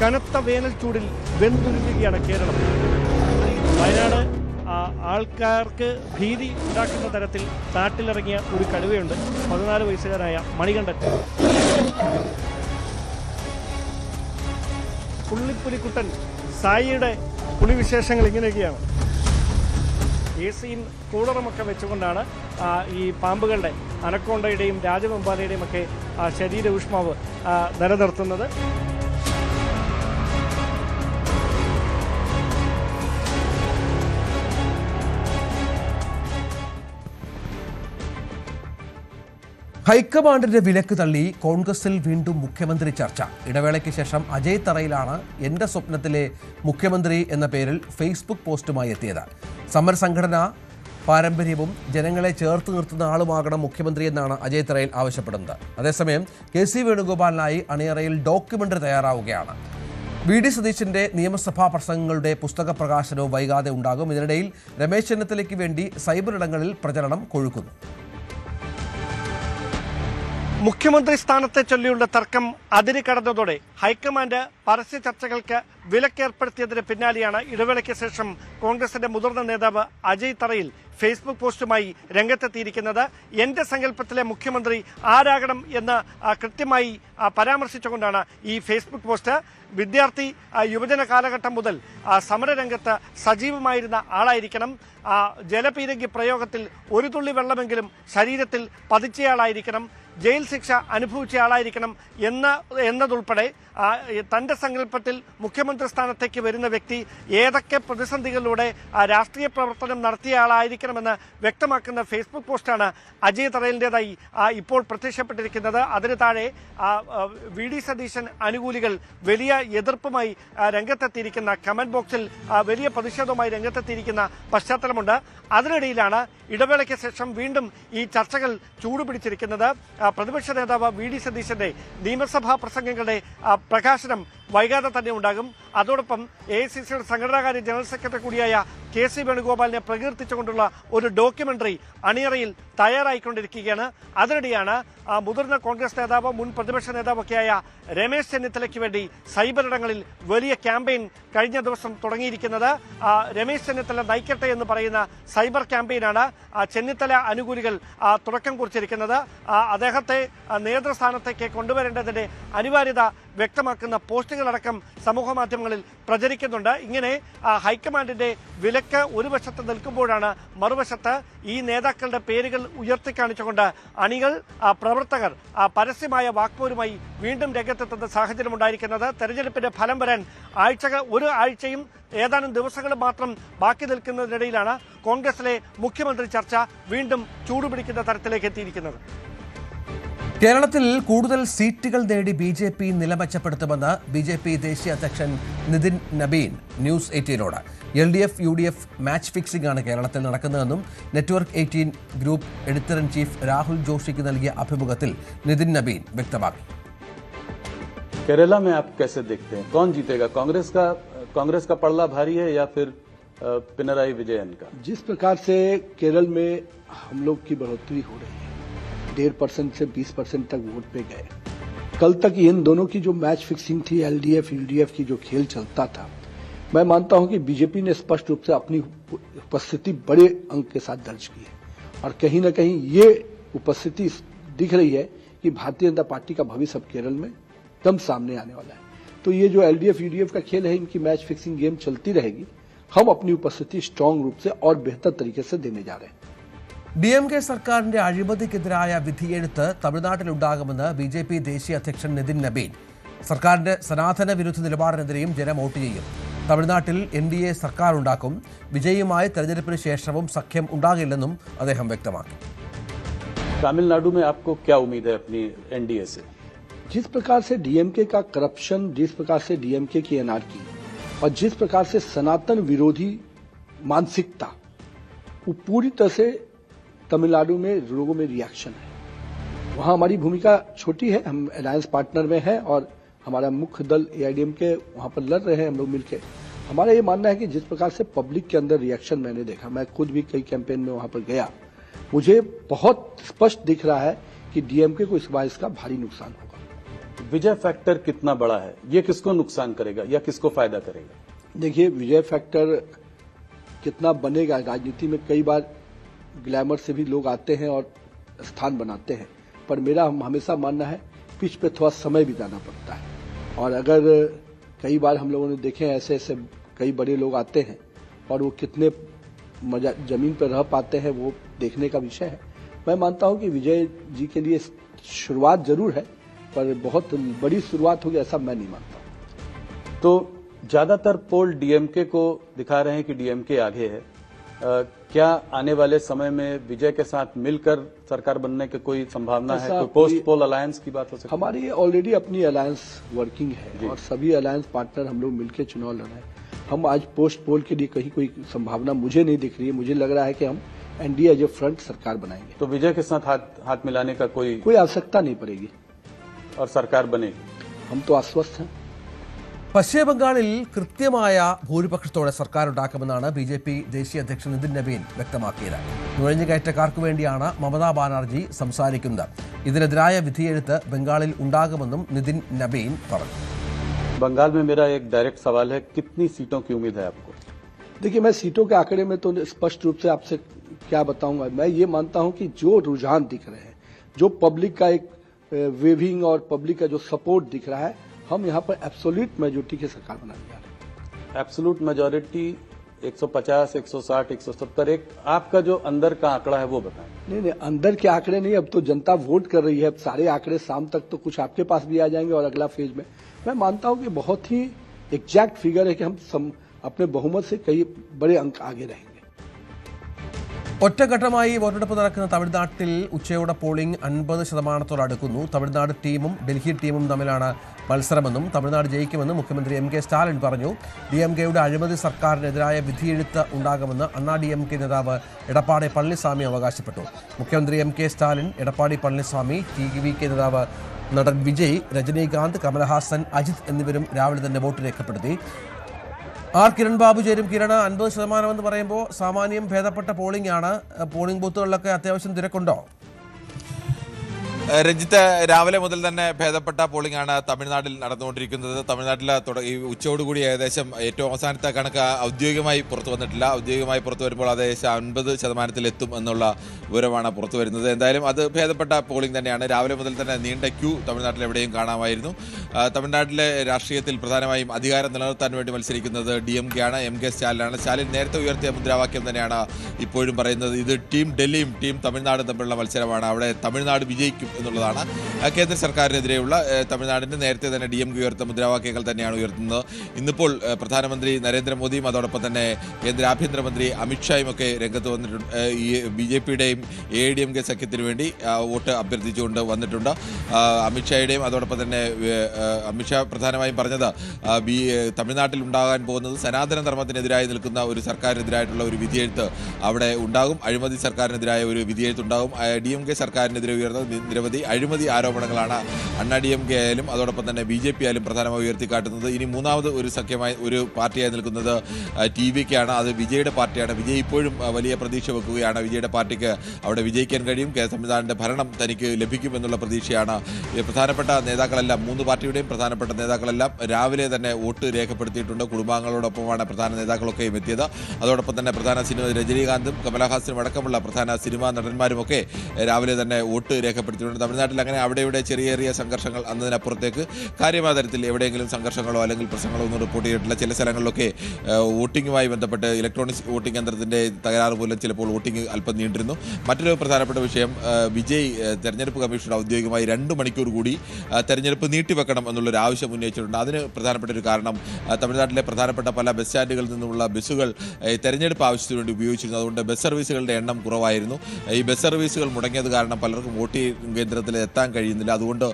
കനത്ത വേനൽ ചൂടിൽ വെന്തുരുകുകയാണ് കേരളം. വയനാട് ആൾക്കാർക്ക് ഭീതി ഉണ്ടാക്കുന്ന തരത്തിൽ നാട്ടിലിറങ്ങിയ ഒരു കടുവയുണ്ട്. 14 വയസ്സുകാരായ മണികണ്ഠൻ. പുള്ളിപ്പുലിക്കുട്ടൻ സായിയുടെ പുലിവിശേഷങ്ങൾ ഇങ്ങനെയൊക്കെയാണ്. AC-യും കൂളറുമൊക്കെ വെച്ചുകൊണ്ടാണ് ഈ പാമ്പുകളുടെ, അനക്കോണ്ടയുടെയും രാജവെമ്പാലയുടെയും ഒക്കെ ശരീര ഊഷ്മാവ് നിലനിർത്തുന്നത്. ഹൈക്കമാൻഡിന്റെ വിലക്ക് തള്ളി കോൺഗ്രസിൽ വീണ്ടും മുഖ്യമന്ത്രി ചർച്ച. ഇടവേളയ്ക്ക് ശേഷം അജയ് തറയിലാണ് എന്റെ സ്വപ്നത്തിലെ മുഖ്യമന്ത്രി എന്ന പേരിൽ ഫേസ്ബുക്ക് പോസ്റ്റുമായി എത്തിയത്. സമരസംഘടനാ പാരമ്പര്യവും ജനങ്ങളെ ചേർത്ത് നിർത്തുന്ന ആളുമാകണം മുഖ്യമന്ത്രി എന്നാണ് അജയ് തറയിൽ ആവശ്യപ്പെടുന്നത്. അതേസമയം KC വേണുഗോപാലിനായി അണിയറയിൽ ഡോക്യുമെന്ററി തയ്യാറാവുകയാണ്. VD സതീശന്റെ നിയമസഭാ പ്രസംഗങ്ങളുടെ പുസ്തക പ്രകാശനവും വൈകാതെ ഉണ്ടാകും. ഇതിനിടയിൽ രമേശ് ചെന്നിത്തലയ്ക്ക് വേണ്ടി സൈബർ ഇടങ്ങളിൽ പ്രചരണം കൊഴുക്കുന്നു. മുഖ്യമന്ത്രി സ്ഥാനത്തെ ചൊല്ലിയുള്ള തർക്കം അതിര് കടന്നതോടെ ഹൈക്കമാൻഡ് പരസ്യ ചർച്ചകൾക്ക് വിലക്കേർപ്പെടുത്തിയതിന് പിന്നാലെയാണ് ഇടവേളയ്ക്ക് ശേഷം കോൺഗ്രസിന്റെ മുതിർന്ന നേതാവ് അജയ് തറയിൽ ഫേസ്ബുക്ക് പോസ്റ്റുമായി രംഗത്തെത്തിയിരിക്കുന്നത്. എന്റെ സങ്കല്പത്തിലെ മുഖ്യമന്ത്രി ആരാകണം എന്ന് കൃത്യമായി പരാമർശിച്ചുകൊണ്ടാണ് ഈ ഫേസ്ബുക്ക് പോസ്റ്റ്. വിദ്യാർത്ഥി യുവജന കാലഘട്ടം മുതൽ സമരരംഗത്ത് സജീവമായിരുന്ന ആളായിരിക്കണം. ജലപീരങ്കി പ്രയോഗത്തിൽ ഒരു തുള്ളി വെള്ളമെങ്കിലും ശരീരത്തിൽ പതിച്ചയാളായിരിക്കണം. ജയിൽ ശിക്ഷ അനുഭവിച്ചയാളായിരിക്കണം എന്നതുൾപ്പെടെ തന്റെ സങ്കല്പത്തിൽ മുഖ്യമന്ത്രി സ്ഥാനത്തേക്ക് വരുന്ന വ്യക്തി ഏതൊക്കെ പ്രതിസന്ധികളിലൂടെ രാഷ്ട്രീയ പ്രവർത്തനം നടത്തിയ ആളായിരിക്കണമെന്ന് വ്യക്തമാക്കുന്ന ഫേസ്ബുക്ക് പോസ്റ്റാണ് അജയ് തറയിലിൻ്റെതായി ഇപ്പോൾ പ്രത്യക്ഷപ്പെട്ടിരിക്കുന്നത്. അതിന് താഴെ VD സതീശൻ അനുകൂലികൾ വലിയ എതിർപ്പുമായി രംഗത്തെത്തിയിരിക്കുന്ന, കമന്റ് ബോക്സിൽ വലിയ പ്രതിഷേധവുമായി രംഗത്തെത്തിയിരിക്കുന്ന പശ്ചാത്തലമുണ്ട്. അതിനിടയിലാണ് ഇടവേളയ്ക്ക് ശേഷം വീണ്ടും ഈ ചർച്ചകൾ ചൂടുപിടിച്ചിരിക്കുന്നത്. പ്രതിപക്ഷ നേതാവ് VD സതീശന്റെ നിയമസഭാ പ്രസംഗങ്ങളുടെ പ്രകാശനം വൈകാതെ തന്നെ ഉണ്ടാകും. അതോടൊപ്പം AICCയുടെ സംഘടനാകാര്യ ജനറൽ സെക്രട്ടറി കൂടിയായ KC വേണുഗോപാലിനെ പ്രകീർത്തിച്ചുകൊണ്ടുള്ള ഒരു ഡോക്യുമെന്ററി അണിയറയിൽ തയ്യാറായിക്കൊണ്ടിരിക്കുകയാണ്. അതിനിടെയാണ് മുതിർന്ന കോൺഗ്രസ് നേതാവ് മുൻ പ്രതിപക്ഷ നേതാവൊക്കെയായ രമേശ് ചെന്നിത്തലയ്ക്ക് വേണ്ടി സൈബറിടങ്ങളിൽ വലിയ ക്യാമ്പയിൻ കഴിഞ്ഞ ദിവസം തുടങ്ങിയിരിക്കുന്നത്. രമേശ് ചെന്നിത്തല നയിക്കട്ടെ എന്ന് പറയുന്ന സൈബർ ക്യാമ്പയിനാണ് ചെന്നിത്തല അനുകൂലികൾ തുടക്കം കുറിച്ചിരിക്കുന്നത്. അദ്ദേഹത്തെ നേതൃസ്ഥാനത്തേക്ക് കൊണ്ടുവരേണ്ടതിന്റെ അനിവാര്യത വ്യക്തമാക്കുന്ന പോസ്റ്റുകളടക്കം സമൂഹ മാധ്യമങ്ങളിൽ പ്രചരിക്കുന്നുണ്ട്. ഇങ്ങനെ ഹൈക്കമാൻഡിന്റെ വിലക്ക് ഒരു വശത്ത് നിൽക്കുമ്പോഴാണ് മറുവശത്ത് ഈ നേതാക്കളുടെ പേരുകൾ ഉയർത്തിക്കാണിച്ചുകൊണ്ട് അണികൾ പ്രവർത്തകർ പരസ്യമായ വാക്പോരുമായി വീണ്ടും രംഗത്തെത്തുന്ന സാഹചര്യം ഉണ്ടായിരിക്കുന്നത്. തെരഞ്ഞെടുപ്പിന്റെ ഫലം വരാൻ ഒരു ആഴ്ചയും ഏതാനും ദിവസങ്ങളും മാത്രം ബാക്കി നിൽക്കുന്നതിനിടയിലാണ് കോൺഗ്രസിലെ മുഖ്യമന്ത്രി ചർച്ച വീണ്ടും ചൂടുപിടിക്കുന്ന തരത്തിലേക്ക് എത്തിയിരിക്കുന്നത്. കേരളത്തിൽ കൂടുതൽ സീറ്റുകൾ നേടി BJP നില മെച്ചപ്പെടുത്തുമെന്ന് BJP ദേശീയ അധ്യക്ഷൻ നിതിൻ നബീൻ ന്യൂസ് 18നോട്. LDF UDF മാച്ച് ഫിക്സിംഗ് ആണ് കേരളത്തിൽ നടക്കുന്നതെന്നും network 18 group editor in chief Rahul ജോഷിക്ക് നൽകിയ അഭിമുഖത്തിൽ നിതിൻ നബീൻ വ്യക്തമാക്കി. केरला में आप कैसे देखते हैं, कौन जीतेगा? कांग्रेस का पड़ला भारी है या फिर पिनराई विजयन का? जिस प्रकार से केरल में हम लोग की बढ़ोतरी हो रही है, 1.5% से 20% तक वोट पे गए. कल तक इन दोनों की जो मैच फिक्सिंग थी, LDF UDF की जो खेल चलता था, मैं मानता हूं कि बीजेपी ने स्पष्ट रूप से अपनी उपस्थिति बड़े अंक के साथ दर्ज की है और कहीं न कहीं ये उपस्थिति दिख रही है कि भारतीय जनता पार्टी का भविष्य अब केरल में दम सामने आने वाला है. तो ये जो LDF UDF का खेल है, इनकी मैच फिक्सिंग गेम चलती रहेगी. हम अपनी उपस्थिति स्ट्रांग रूप से और बेहतर तरीके से देने जा रहे हैं. DMK സർക്കാരിന്റെ അഴിമതിക്കെതിരായ വിധിയെഴുത്ത് തമിഴ്നാട്ടിലുണ്ടാകുമെന്ന് BJP ദേശീയ അധ്യക്ഷൻ നിതിൻ നബീൻ. സർക്കാരിന്റെ സനാതന വിരുദ്ധ നിലപാടിനെതിരെയും ജനം വോട്ട് ചെയ്യും. തമിഴ്നാട്ടിൽ NDA സർക്കാർ ഉണ്ടാക്കും. വിജയുമായി തെരഞ്ഞെടുപ്പിന് ശേഷവും സഖ്യം ഉണ്ടാകില്ലെന്നും അദ്ദേഹം വ്യക്തമാക്കി. तमिलनाडु में आपको क्या उम्मीद है अपनी NDA से? जिस प्रकार से DMK का करप्शन, जिस प्रकार से DMK की अनार्की और जिस प्रकार से सनातन विरोधी मानसिकता, वो पूरी तरह से तमिलनाडु में लोगों में रिएक्शन है. वहां हमारी भूमिका छोटी है, हम अलायंस पार्टनर में हैं और हमारा मुख्य दल AIDMK वहां पर लड़ रहे हैं हम लोग मिलकर. हमारा ये मानना है कि जिस प्रकार से पब्लिक के अंदर रिएक्शन मैंने देखा, मैं खुद भी कई कैंपेन में वहां पर गया, मुझे बहुत स्पष्ट दिख रहा है कि DMK को इस बार इसका भारी नुकसान होगा. विजय फैक्टर कितना बड़ा है, ये किसको नुकसान करेगा या किसको फायदा करेगा? देखिए, विजय फैक्टर कितना बनेगा, राजनीति में कई बार ग्लैमर से भी लोग आते हैं और स्थान बनाते हैं, पर मेरा हमेशा मानना है पिच पे थोड़ा समय बिताना पड़ता है. और अगर कई बार हम लोगों ने देखे ऐसे ऐसे कई बड़े लोग आते हैं और वो कितने जमीन पर रह पाते हैं, वो देखने का विषय है. मैं मानता हूं कि विजय जी के लिए शुरुआत जरूर है, पर बहुत बड़ी शुरुआत होगी ऐसा मैं नहीं मानता. तो ज्यादातर पोल DMK को दिखा रहे हैं कि DMK आगे है. क्या आने वाले समय में विजय के साथ मिलकर सरकार बनने की कोई संभावना है? कोई पोस्ट पोल अलायंस की बात हो सकती है? हमारी ऑलरेडी अपनी अलायंस वर्किंग है और सभी अलायंस पार्टनर हम लोग मिलकर चुनाव लड़ रहे हैं. हम आज पोस्ट पोल के लिए कहीं कोई संभावना मुझे नहीं दिख रही है. मुझे लग रहा है कि हम NDA एज ए फ्रंट सरकार बनाएंगे. तो विजय के साथ हाथ मिलाने का कोई आवश्यकता नहीं पड़ेगी और सरकार बनेगी. हम तो आश्वस्त हैं. പശ്ചിമ ബംഗാളിൽ കൃത്യമായ ഭൂരിപക്ഷത്തോടെ സർക്കാർ ഉണ്ടാക്കുമെന്നാണ് BJP ദേശീയ അധ്യക്ഷൻ നിതിൻ നബീൻ വ്യക്തമാക്കിയത്. നുഴഞ്ഞുകയറ്റക്കാർക്ക് വേണ്ടിയാണ് മമതാ ബാനർജി സംസാരിക്കുന്നത്. ഇതിനെതിരായ വിധിയെഴുത്ത് ബംഗാളിൽ ഉണ്ടാകുമെന്നും നിതിൻ നബീൻ പറഞ്ഞു. बंगाल में मेरा एक डायरेक्ट सवाल है, कितनी सीटों की उम्मीद है आपको? देखिए, मैं सीटों के आंकड़े में तो स्पष्ट रूप से आपसे क्या बताऊंगा. मैं ये मानता हूं कि जो रुझान दिख रहे हैं, जो पब्लिक का एक वेविंग और पब्लिक का जो सपोर्ट दिख रहा है, हम यहाँ पर एब्सोल्यूट मेजोरिटी की सरकार बनाने जा रहे हैं. एब्सोल्यूट मेजोरिटी 150, 160, 170, एक आपका जो अंदर का आंकड़ा है वो बताएं. नहीं, अंदर के आंकड़े नहीं, अब तो जनता वोट कर रही है. अब सारे आंकड़े शाम तक तो कुछ आपके पास भी आ जाएंगे और अगला फेज में मैं मानता हूं कि बहुत ही एग्जैक्ट फिगर है कि हम अपने बहुमत से कई बड़े अंक आगे रहेंगे. ഒറ്റഘട്ടമായി വോട്ടെടുപ്പ് നടക്കുന്ന തമിഴ്നാട്ടിൽ ഉച്ചയോടെ പോളിംഗ് 50% അടുക്കുന്നു. തമിഴ്നാട് ടീമും ഡൽഹി ടീമും തമ്മിലാണ് മത്സരമെന്നും തമിഴ്നാട് ജയിക്കുമെന്നും മുഖ്യമന്ത്രി MK സ്റ്റാലിൻ പറഞ്ഞു. DMKയുടെ അഴിമതി സർക്കാരിനെതിരായ വിധിയെഴുത്ത് ഉണ്ടാകുമെന്ന് അണ്ണാ DMK നേതാവ് എടപ്പാടി പളനിസ്വാമി അവകാശപ്പെട്ടു. മുഖ്യമന്ത്രി MK സ്റ്റാലിൻ, എടപ്പാടി പളനിസ്വാമി, TVK നേതാവ് നടൻ വിജയ്, രജനീകാന്ത്, കമലഹാസൻ, അജിത് എന്നിവരും രാവിലെ തന്നെ വോട്ട് രേഖപ്പെടുത്തി. കിരൺ ബാബു ചേരും. കിരൺ, 50% എന്ന് പറയുമ്പോൾ സാമാന്യം ഭേദപ്പെട്ട പോളിംഗ് ആണ്. പോളിംഗ് ബൂത്തുകളിലൊക്കെ അത്യാവശ്യം തിരക്കുണ്ടോ? രഞ്ജിത്ത്, രാവിലെ മുതൽ തന്നെ ഭേദപ്പെട്ട പോളിംഗ് ആണ് തമിഴ്നാട്ടിൽ നടന്നുകൊണ്ടിരിക്കുന്നത്. തമിഴ്നാട്ടിൽ ഈ ഉച്ചയോടുകൂടി ഏകദേശം ഏറ്റവും അവസാനത്തെ കണക്ക് ഔദ്യോഗികമായി പുറത്തു വന്നിട്ടില്ല. ഔദ്യോഗികമായി പുറത്തു വരുമ്പോൾ ഏകദേശം 50% എത്തും എന്നുള്ള വിവരമാണ് പുറത്തു വരുന്നത്. എന്തായാലും അത് ഭേദപ്പെട്ട പോളിംഗ് തന്നെയാണ്. രാവിലെ മുതൽ തന്നെ നീണ്ട ക്യൂ തമിഴ്നാട്ടിൽ എവിടെയും കാണാമായിരുന്നു. തമിഴ്നാട്ടിലെ രാഷ്ട്രീയത്തിൽ പ്രധാനമായും അധികാരം നിലനിർത്താൻ വേണ്ടി മത്സരിക്കുന്നത് DMK ആണ്, MK സ്റ്റാലിനാണ്. സ്റ്റാലിൻ നേരത്തെ ഉയർത്തിയ മുദ്രാവാക്യം തന്നെയാണ് ഇപ്പോഴും പറയുന്നത്. ഇത് ടീം ഡൽഹിയും ടീം തമിഴ്നാടും തമ്മിലുള്ള മത്സരമാണ്, അവിടെ തമിഴ്നാട് വിജയിക്കും എന്നുള്ളതാണ്. കേന്ദ്ര സർക്കാരിനെതിരെയുള്ള തമിഴ്നാടിൻ്റെ നേരത്തെ തന്നെ DMK ഉയർത്ത മുദ്രാവാക്യങ്ങൾ തന്നെയാണ് ഉയർത്തുന്നത്. ഇന്നിപ്പോൾ പ്രധാനമന്ത്രി നരേന്ദ്രമോദിയും അതോടൊപ്പം തന്നെ കേന്ദ്ര ആഭ്യന്തരമന്ത്രി അമിത്ഷായും ഒക്കെ രംഗത്ത് വന്നിട്ടുണ്ട്. ഈ BJPയുടെയും AIDMK സഖ്യത്തിന് വേണ്ടി വോട്ട് അഭ്യർത്ഥിച്ചുകൊണ്ട് വന്നിട്ടുണ്ട്. അമിത്ഷായുടെയും അതോടൊപ്പം തന്നെ അമിത്ഷാ പ്രധാനമായും പറഞ്ഞത് തമിഴ്നാട്ടിൽ ഉണ്ടാകാൻ പോകുന്നത് സനാതന ധർമ്മത്തിനെതിരായി നിൽക്കുന്ന ഒരു സർക്കാരിനെതിരായിട്ടുള്ള ഒരു വിധിയെഴുത്ത് അവിടെ ഉണ്ടാകും. അഴിമതി സർക്കാരിനെതിരായ ഒരു വിധിയെഴുത്തുണ്ടാകും. DMK സർക്കാരിനെതിരെ ഉയർന്ന നിരവധി അഴിമതി ആരോപണങ്ങളാണ് അണ്ണാ DMK ആയാലും അതോടൊപ്പം തന്നെ BJP ആയാലും പ്രധാനമായി ഉയർത്തിക്കാട്ടുന്നത്. ഇനി മൂന്നാമത് ഒരു സഖ്യമായി ഒരു പാർട്ടിയായി നിൽക്കുന്നത് TVK ആണ്. അത് വിജയുടെ പാർട്ടിയാണ്. വിജയ് ഇപ്പോഴും വലിയ പ്രതീക്ഷ വെക്കുകയാണ്. വിജയുടെ പാർട്ടിക്ക് അവിടെ വിജയിക്കാൻ കഴിയും, തമിഴ്നാടിൻ്റെ ഭരണം തനിക്ക് ലഭിക്കുമെന്നുള്ള പ്രതീക്ഷയാണ്. പ്രധാനപ്പെട്ട നേതാക്കളെല്ലാം, മൂന്ന് പാർട്ടിയുടെയും പ്രധാനപ്പെട്ട നേതാക്കളെല്ലാം രാവിലെ തന്നെ വോട്ട് രേഖപ്പെടുത്തിയിട്ടുണ്ട്. കുടുംബാംഗങ്ങളോടൊപ്പമാണ് പ്രധാന നേതാക്കളൊക്കെയും എത്തിയത്. അതോടൊപ്പം തന്നെ പ്രധാന സിനിമ രജനീകാന്തും കമലഹാസനും അടക്കമുള്ള പ്രധാന സിനിമാ നടന്മാരുമൊക്കെ രാവിലെ തന്നെ വോട്ട് രേഖപ്പെടുത്തിയിട്ടുണ്ട്. തമിഴ്നാട്ടിൽ അങ്ങനെ അവിടെ ഇവിടെ ചെറിയ ചെറിയ സംഘർഷങ്ങൾ, അന്നതിനപ്പുറത്തേക്ക് കാര്യമായ തരത്തിൽ എവിടെയെങ്കിലും സംഘർഷങ്ങളോ അല്ലെങ്കിൽ പ്രശ്നങ്ങളോ ഒന്നും റിപ്പോർട്ട് ചെയ്തിട്ടില്ല. ചില സ്ഥലങ്ങളിലൊക്കെ വോട്ടിങ്ങുമായി ബന്ധപ്പെട്ട് ഇലക്ട്രോണിക് വോട്ടിംഗ് യന്ത്രത്തിൻ്റെ തകരാറ് മൂലം ചിലപ്പോൾ വോട്ടിംഗ് അല്പം നീണ്ടിരുന്നു. മറ്റൊരു പ്രധാനപ്പെട്ട വിഷയം, വിജയ് തെരഞ്ഞെടുപ്പ് കമ്മീഷൻ ഔദ്യോഗികമായി 2 മണിക്കൂർ കൂടി തെരഞ്ഞെടുപ്പ് നീട്ടിവെക്കണം എന്നുള്ളൊരു ആവശ്യം ഉന്നയിച്ചിട്ടുണ്ട്. അതിന് പ്രധാനപ്പെട്ട ഒരു കാരണം, തമിഴ്നാട്ടിലെ പ്രധാനപ്പെട്ട പല ബസ് സ്റ്റാൻഡുകളിൽ നിന്നുള്ള ബസ്സുകൾ തെരഞ്ഞെടുപ്പ് ആവശ്യത്തിന് വേണ്ടി ഉപയോഗിച്ചിരുന്നു. അതുകൊണ്ട് ബസ് സർവീസുകളുടെ എണ്ണം കുറവായിരുന്നു. ഈ ബസ് സർവീസുകൾ മുടങ്ങിയത് കാരണം പലർക്കും വോട്ടിംഗ് കേന്ദ്രത്തിൽ എത്താൻ കഴിയുന്നില്ല. അതുകൊണ്ട്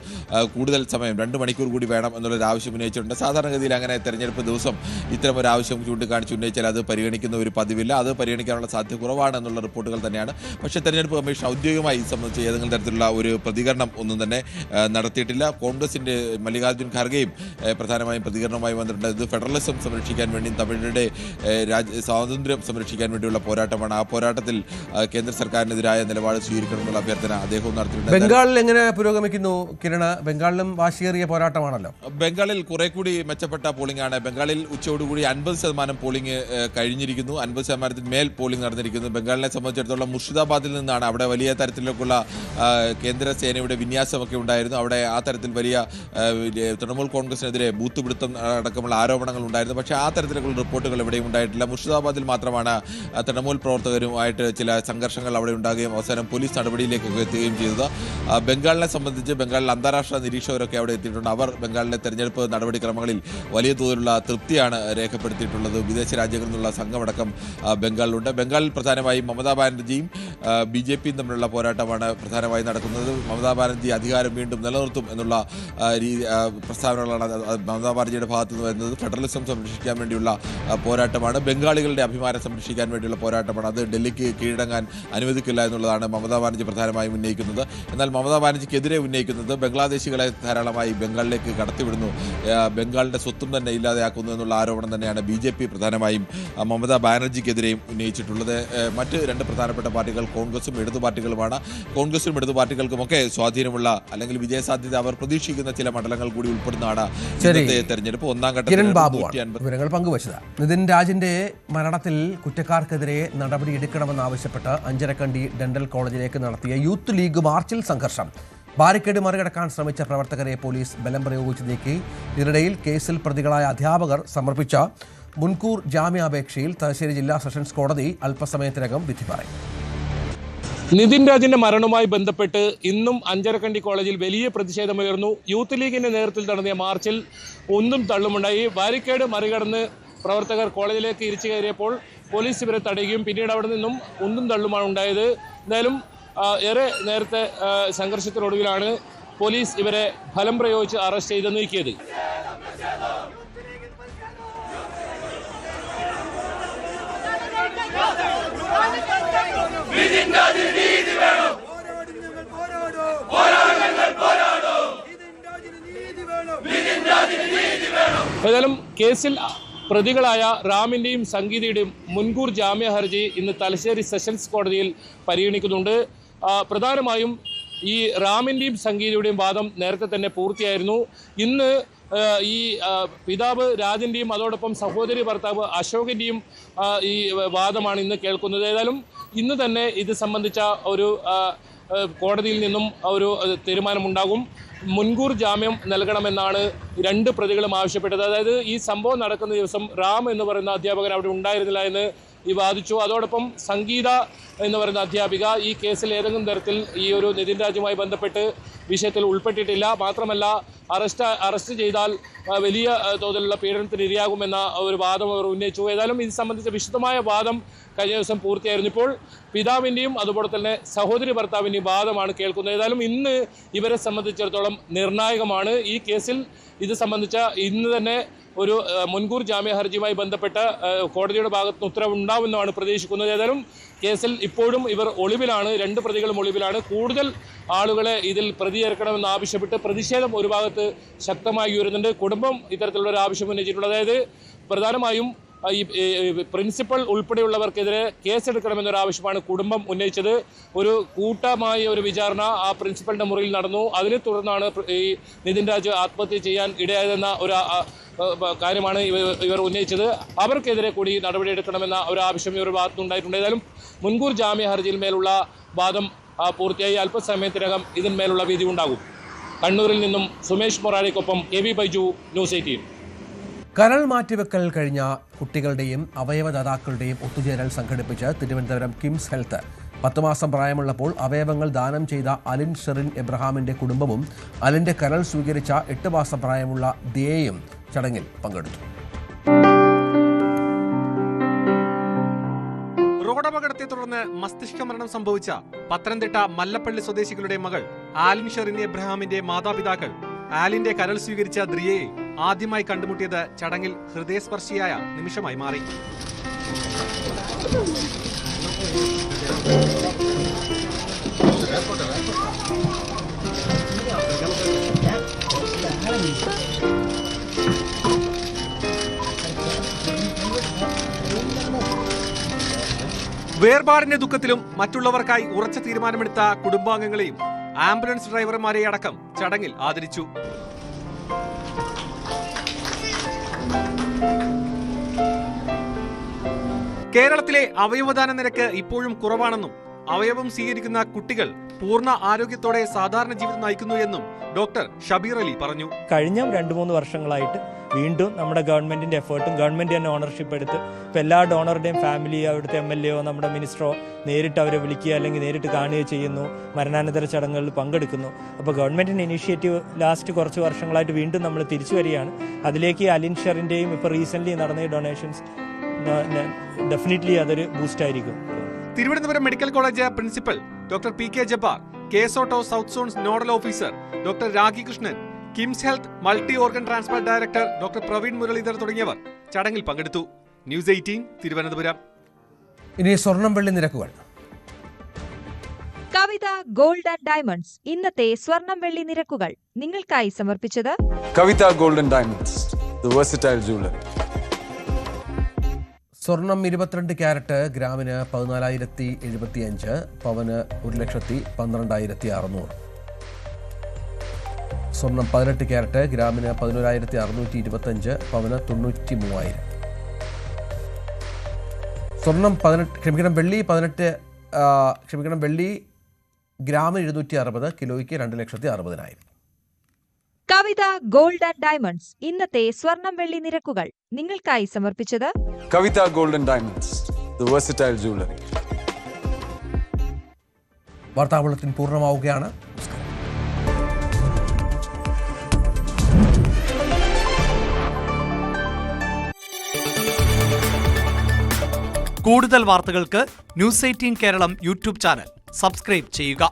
കൂടുതൽ സമയം 2 മണിക്കൂർ കൂടി വേണം എന്നുള്ളൊരു ആവശ്യം ഉന്നയിച്ചിട്ടുണ്ട്. സാധാരണഗതിയിൽ അങ്ങനെ തെരഞ്ഞെടുപ്പ് ദിവസം ഇത്തരം ഒരു ആവശ്യം ചൂണ്ടിക്കാണിച്ച് ഉന്നയിച്ചാൽ അത് പരിഗണിക്കുന്ന ഒരു പതിവില്ല. അത് പരിഗണിക്കാനുള്ള സാധ്യത കുറവാണ് എന്നുള്ള റിപ്പോർട്ടുകൾ തന്നെയാണ്. പക്ഷേ തെരഞ്ഞെടുപ്പ് കമ്മീഷൻ ഔദ്യോഗികമായി ഇത് സംബന്ധിച്ച് ഏതെങ്കിലും തരത്തിലുള്ള ഒരു പ്രതികരണം ഒന്നും തന്നെ നടത്തിയിട്ടില്ല. കോൺഗ്രസിൻ്റെ മല്ലികാർജ്ജുൻ ഖാർഗെയും പ്രധാനമായും പ്രതികരണവുമായി വന്നിട്ടുണ്ട്. ഇത് ഫെഡറലിസം സംരക്ഷിക്കാൻ വേണ്ടിയും തമിഴരുടെ സ്വാതന്ത്ര്യം സംരക്ഷിക്കാൻ വേണ്ടിയുള്ള പോരാട്ടമാണ്. ആ പോരാട്ടത്തിൽ കേന്ദ്ര സർക്കാരിനെതിരായ നിലപാട് സ്വീകരിക്കണമെന്നുള്ള അഭ്യർത്ഥന അദ്ദേഹവും നടത്തിയിട്ടുണ്ട്. ബംഗാളിൽ എങ്ങനെ പുരോഗമിക്കുന്നു കിരൺ? ബംഗാളിലും വാശിയേറിയ പോരാട്ടമാണല്ലോ. ബംഗാളിൽ കുറെ കൂടി മെച്ചപ്പെട്ട പോളിംഗ് ആണ്. ബംഗാളിൽ ഉച്ചയോടുകൂടി 50% പോളിംഗ് കഴിഞ്ഞിരിക്കുന്നു. 50% മേൽ പോളിംഗ് നടന്നിരിക്കുന്നു. ബംഗാളിനെ സംബന്ധിച്ചിടത്തോളം മുർഷിദാബാദിൽ നിന്നാണ്. അവിടെ വലിയ തരത്തിലേക്കുള്ള കേന്ദ്ര സേനയുടെ വിന്യാസമൊക്കെ ഉണ്ടായിരുന്നു. അവിടെ ആ തരത്തിൽ വലിയ തൃണമൂൽ കോൺഗ്രസിനെതിരെ ബൂത്ത് പിടുത്തം അടക്കമുള്ള ആരോപണങ്ങൾ ഉണ്ടായിരുന്നു. പക്ഷേ ആ തരത്തിലേക്കുള്ള റിപ്പോർട്ടുകൾ എവിടെയും ഉണ്ടായിട്ടില്ല. മുർഷിദാബാദിൽ മാത്രമാണ് തൃണമൂൽ പ്രവർത്തകരുമായിട്ട് ചില സംഘർഷങ്ങൾ അവിടെ ഉണ്ടാകുകയും അവസാനം പോലീസ് നടപടിയിലേക്കൊക്കെ എത്തുകയും ചെയ്തത്. ബംഗാളിനെ സംബന്ധിച്ച് ബംഗാളിൽ അന്താരാഷ്ട്ര നിരീക്ഷകരൊക്കെ അവിടെ എത്തിയിട്ടുണ്ട്. അവർ ബംഗാളിലെ തെരഞ്ഞെടുപ്പ് നടപടിക്രമങ്ങളിൽ വലിയ തോതിലുള്ള തൃപ്തിയാണ് രേഖപ്പെടുത്തിയിട്ടുള്ളത്. വിദേശ രാജ്യങ്ങളിൽ നിന്നുള്ള സംഘമടക്കം ബംഗാളിലുണ്ട്. ബംഗാളിൽ പ്രധാനമായും മമതാ ബാനർജിയും BJPയും തമ്മിലുള്ള പോരാട്ടമാണ് പ്രധാനമായി നടക്കുന്നത്. മമതാ ബാനർജി അധികാരം വീണ്ടും നിലനിർത്തും എന്നുള്ള പ്രസ്താവനകളാണ് മമതാ ബാനർജിയുടെ ഭാഗത്തു നിന്ന് വരുന്നത്. ഫെഡറലിസം സംരക്ഷിക്കാൻ വേണ്ടിയുള്ള പോരാട്ടമാണ്. ബംഗാളികളുടെ അഭിമാനം സംരക്ഷിക്കാൻ വേണ്ടിയുള്ള പോരാട്ടമാണ്. അത് ഡൽഹിക്ക് കീഴടങ്ങാൻ അനുവദിക്കില്ല എന്നുള്ളതാണ് മമതാ ബാനർജി പ്രധാനമായും ഉന്നയിക്കുന്നത്. എന്നാൽ മമതാ ബാനർജിക്കെതിരെ ഉന്നയിക്കുന്നത് ബംഗ്ലാദേശികളെ ധാരാളമായി ബംഗാളിലേക്ക് കടത്തിവിടുന്നു, ബംഗാളിൻ്റെ സ്വത്തും തന്നെ ഇല്ലാതെയാക്കുന്നു എന്നുള്ള ആരോപണം തന്നെയാണ് BJP പ്രധാനമായും മമതാ ബാനർജിക്കെതിരെയും ഉന്നയിച്ചിട്ടുള്ളത്. മറ്റ് 2 പ്രധാനപ്പെട്ട പാർട്ടികൾ കോൺഗ്രസും ഇടതു പാർട്ടികളുമാണ്. കോൺഗ്രസിനും ഇടതു പാർട്ടികൾക്കുമൊക്കെ സ്വാധീനമുള്ള അല്ലെങ്കിൽ വിജയസാധ്യത അവർ പ്രതീക്ഷിക്കുന്ന ചില മണ്ഡലങ്ങൾ കൂടി ഉൾപ്പെടുന്നതാണ് ഇന്നത്തെ തെരഞ്ഞെടുപ്പ്. ഒന്നാം ഘട്ടത്തിൽ പങ്കുവച്ചത്. നിതിൻ രാജിന്റെ മരണത്തിൽ കുറ്റക്കാർക്കെതിരെ നടപടി എടുക്കണമെന്നാവശ്യപ്പെട്ട് അഞ്ചരക്കണ്ടി ഡെന്റൽ കോളേജിലേക്ക് നടത്തിയ യൂത്ത് ലീഗ് മാർച്ചിൽ സംഘർഷം. ബാരിക്കേഡ് മറികടക്കാൻ ശ്രമിച്ച പ്രവർത്തകരെ പോലീസ് ബലം പ്രയോഗിച്ച് നീക്കി. ഇതിനിടയിൽ കേസിൽ പ്രതികളായ അധ്യാപകർ സമർപ്പിച്ച മുൻകൂർ ജാമ്യാപേക്ഷയിൽ തലശ്ശേരി ജില്ലാ സെഷൻസ് കോടതി അല്പസമയത്തിനകം വിധി പറയും. നിതിൻ രാജിന്റെ മരണവുമായി ബന്ധപ്പെട്ട് ഇന്നും അഞ്ചരക്കണ്ടി കോളേജിൽ വലിയ പ്രതിഷേധമുയർന്നു. യൂത്ത് ലീഗിന്റെ നേതൃത്വത്തിൽ നടത്തിയ മാർച്ചിൽ ഉന്തും തള്ളുമുണ്ടായി. ബാരിക്കേഡ് മറികടന്ന് പ്രവർത്തകർ കോളേജിലേക്ക് ഇരിച്ചു കയറിയപ്പോൾ പോലീസ് ഇവരെ തടയുകയും പിന്നീട് അവിടെ നിന്നും ഉന്തും തള്ളുമാണ് ഉണ്ടായത്. എന്തായാലും ഏറെ നേരത്തെ സംഘർഷത്തിനൊടുവിലാണ് പോലീസ് ഇവരെ ഫലം പ്രയോഗിച്ച് അറസ്റ്റ് ചെയ്ത് നീക്കിയത്. നീതി വേണം. ഏതായാലും കേസിൽ പ്രതികളായ റാമിൻ്റെയും സംഗീതയുടെയും മുൻകൂർ ജാമ്യ ഹർജി ഇന്ന് തലശ്ശേരി സെഷൻസ് കോടതിയിൽ പരിഗണിക്കുന്നുണ്ട്. പ്രധാനമായും ഈ റാമിൻ്റെയും സംഗീതയുടെയും വാദം നേരത്തെ തന്നെ പൂർത്തിയായിരുന്നു. ഇന്ന് ഈ പിതാവ് രാജൻ്റെയും അതോടൊപ്പം സഹോദരി ഭർത്താവ് അശോകിൻ്റെയും ഈ വാദമാണ് ഇന്ന് കേൾക്കുന്നത്. ഏതായാലും ഇന്ന് തന്നെ ഇത് സംബന്ധിച്ച ഒരു കോടതിയിൽ നിന്നും ഒരു തീരുമാനമുണ്ടാകും. മുൻകൂർ ജാമ്യം നൽകണമെന്നാണ് രണ്ട് പ്രതികളും ആവശ്യപ്പെട്ടത്. അതായത് ഈ സംഭവം നടക്കുന്ന ദിവസം റാം എന്ന് പറയുന്ന അധ്യാപകൻ അവിടെ ഉണ്ടായിരുന്നില്ല എന്ന് വാദിച്ചു. അതോടൊപ്പം സംഗീത എന്ന് പറയുന്ന അധ്യാപിക ഈ കേസിൽ ഏതെങ്കിലും തരത്തിൽ ഈ ഒരു നിതിൻ രാജുമായി ബന്ധപ്പെട്ട് വിഷയത്തിൽ ഉൾപ്പെട്ടിട്ടില്ല. മാത്രമല്ല അറസ്റ്റ് ചെയ്താൽ വലിയ തോതിലുള്ള പീഡനത്തിന് ഇരയാകുമെന്ന ഒരു വാദം അവർ ഉന്നയിച്ചു. ഏതായാലും ഇത് സംബന്ധിച്ച വിശദമായ വാദം കഴിഞ്ഞ ദിവസം പൂർത്തിയായിരുന്നു. ഇപ്പോൾ പിതാവിൻ്റെയും അതുപോലെ തന്നെ സഹോദരി ഭർത്താവിൻ്റെയും വാദമാണ് കേൾക്കുന്നത്. ഏതായാലും ഇന്ന് ഇവരെ സംബന്ധിച്ചിടത്തോളം നിർണായകമാണ്. ഈ കേസിൽ ഇത് സംബന്ധിച്ച ഇന്ന് തന്നെ ഒരു മുൻകൂർ ജാമ്യ ഹർജിയുമായി ബന്ധപ്പെട്ട് കോടതിയുടെ ഭാഗത്ത് നിന്ന് ഉത്തരവുണ്ടാവുമെന്നാണ് പ്രതീക്ഷിക്കുന്നത്. ഏതായാലും കേസിൽ ഇപ്പോഴും ഇവർ ഒളിവിലാണ്, രണ്ട് പ്രതികളും ഒളിവിലാണ്. കൂടുതൽ ആളുകളെ ഇതിൽ പ്രതി ചേർക്കണമെന്ന് ആവശ്യപ്പെട്ട് പ്രതിഷേധം ഒരു ഭാഗത്ത് ശക്തമായി ഉയരുന്നുണ്ട്. കുടുംബം ഇത്തരത്തിലുള്ള ഒരു ആവശ്യം ഉന്നയിച്ചിട്ടുള്ളത്. അതായത് പ്രധാനമായും ഈ പ്രിൻസിപ്പൽ ഉൾപ്പെടെയുള്ളവർക്കെതിരെ കേസെടുക്കണമെന്നൊരാവശ്യമാണ് കുടുംബം ഉന്നയിച്ചത്. ഒരു കൂട്ടമായ ഒരു വിചാരണ ആ പ്രിൻസിപ്പലിൻ്റെ മുറിയിൽ നടന്നു. അതിനെ തുടർന്നാണ് ഈ നിതിൻ രാജ് ആത്മഹത്യ ചെയ്യാൻ ഇടയായതെന്ന ഒരു കാര്യമാണ് ഇവർ ഉന്നയിച്ചത്. അവർക്കെതിരെ കൂടി നടപടിയെടുക്കണമെന്ന ഒരു ആവശ്യം ഇവർ ഭാഗത്തുനിന്നുണ്ടായിട്ടുണ്ട്. ഏതായാലും മുൻകൂർ ജാമ്യ ഹർജിയിൽ മേലുള്ള വാദം പൂർത്തിയായി അല്പസമയത്തിനകം ഇതിന്മേലുള്ള വിധി ഉണ്ടാകും. കണ്ണൂരിൽ നിന്നും സുമേഷ് മൊറാരിക്കൊപ്പം KV ബൈജു, ന്യൂസ് 18. കരൾ മാറ്റിവെക്കൽ കഴിഞ്ഞ കുട്ടികളുടെയും അവയവദാതാക്കളുടെയും ഒത്തുചേരൽ സംഘടിപ്പിച്ച് തിരുവനന്തപുരം കിംസ് ഹെൽത്ത് 10 മാസം പ്രായമുള്ളപ്പോൾ അവയവങ്ങൾ ദാനം ചെയ്ത അലിൻ ഷെറിൻ എബ്രഹാമിന്റെ കുടുംബവും അലിന്റെ കരൾ സ്വീകരിച്ച 8 മാസം പ്രായമുള്ള ദിയയും ചടങ്ങിൽ പങ്കെടുത്തു. റോഡപകടത്തെ തുടർന്ന് മസ്തിഷ്ക മരണം സംഭവിച്ച പത്തനംതിട്ട മല്ലപ്പള്ളി സ്വദേശികളുടെ മകൾ ആലിൻ ഷെറിൻ എബ്രഹാമിന്റെ മാതാപിതാക്കൾ ആലിന്റെ കരൾ സ്വീകരിച്ച ദ്രിയയെ ആദ്യമായി കണ്ടുമുട്ടിയത് ചടങ്ങിൽ ഹൃദയസ്പർശിയായ നിമിഷമായി മാറി. വേർപാടിന്റെ ദുഃഖത്തിലും മറ്റുള്ളവർക്കായി ഉറച്ച തീരുമാനമെടുത്ത കുടുംബാംഗങ്ങളെയും ആംബുലൻസ് ഡ്രൈവർമാരെ അടക്കം ചടങ്ങിൽ ആദരിച്ചു. കേരളത്തിലെ അവയവദാന നിരക്ക് ഇപ്പോഴും കുറവാണെന്നും അവയവം സ്വീകരിക്കുന്ന കുട്ടികൾ പൂർണ്ണ ആരോഗ്യത്തോടെ സാധാരണ ജീവിതം നയിക്കുന്നു എന്നും ഡോക്ടർ ഷബീർ അലി പറഞ്ഞു. കഴിഞ്ഞ 2-3 വർഷങ്ങളായിട്ട് വീണ്ടും നമ്മുടെ ഗവൺമെന്റിന്റെ എഫേർട്ടും ഗവൺമെന്റ് തന്നെ ഓണർഷിപ്പ് എടുത്ത് ഇപ്പോൾ എല്ലാ ഡോണറുടെയും ഫാമിലി, അവിടുത്തെ MLAയോ നമ്മുടെ മിനിസ്റ്ററോ നേരിട്ട് അവരെ വിളിക്കുക അല്ലെങ്കിൽ നേരിട്ട് കാണുകയോ ചെയ്യുന്നു, മരണാനന്തര ചടങ്ങുകളിൽ പങ്കെടുക്കുന്നു. അപ്പോൾ ഗവൺമെന്റിന്റെ ഇനീഷ്യേറ്റീവ് ലാസ്റ്റ് കുറച്ച് വർഷങ്ങളായിട്ട് വീണ്ടും നമ്മൾ തിരിച്ചു വരികയാണ്. അതിലേക്ക് അലിൻ ഷെറിന്റെയും ഇപ്പോൾ റീസെന്റ് നടന്ന ഡൊണേഷൻസ് ഡെഫിനറ്റ്ലി അതൊരു ബൂസ്റ്റ് ആയിരിക്കും. Thiruvananthapuram medical college principal doctor PK Jabbar, KSOTTO south zone's nodal officer doctor Rakhi Krishnan, KIMS health multi organ transplant director doctor Praveen Muralidhar തുടങ്ങിയവർ ചടങ്ങിൽ പങ്കെടുത്തു. ന്യൂസ് 18 തിരുവനന്തപുരം. ഇനി സ്വർണം വെള്ളി നിരക്കുകൾ. കവിത ഗോൾഡ് ആൻഡ് ഡയമണ്ട്സ് ഇന്നത്തെ സ്വർണം വെള്ളി നിരക്കുകൾ നിങ്ങൾക്കായി സമർപ്പിച്ചത് Kavitha gold and diamonds, the versatile jewellery. സ്വർണം 22 ക്യാരറ്റ് ഗ്രാമിന് 14,075, പവന് 1,12,600. സ്വർണം 18 ക്യാരറ്റ് ഗ്രാമിന് 11,625, പവന് 93,000. സ്വർണം വെള്ളി ഗ്രാമിന് 260, കിലോയ്ക്ക് 2,60,000. കവിത ഗോൾഡ് ആൻഡ് ഡയമണ്ട്സ് ഇന്നത്തെ സ്വർണം വെള്ളി നിരക്കുകൾ നിങ്ങൾക്കായി സമർപ്പിച്ചത് Kavitha gold and diamonds, the versatile jewellery. വാർത്താ ബുള്ളറ്റിൻ പൂർണ്ണമാവുകയാണ്. കൂടുതൽ വാർത്തകൾക്ക് news 18 Keralam YouTube channel subscribe ചെയ്യുക.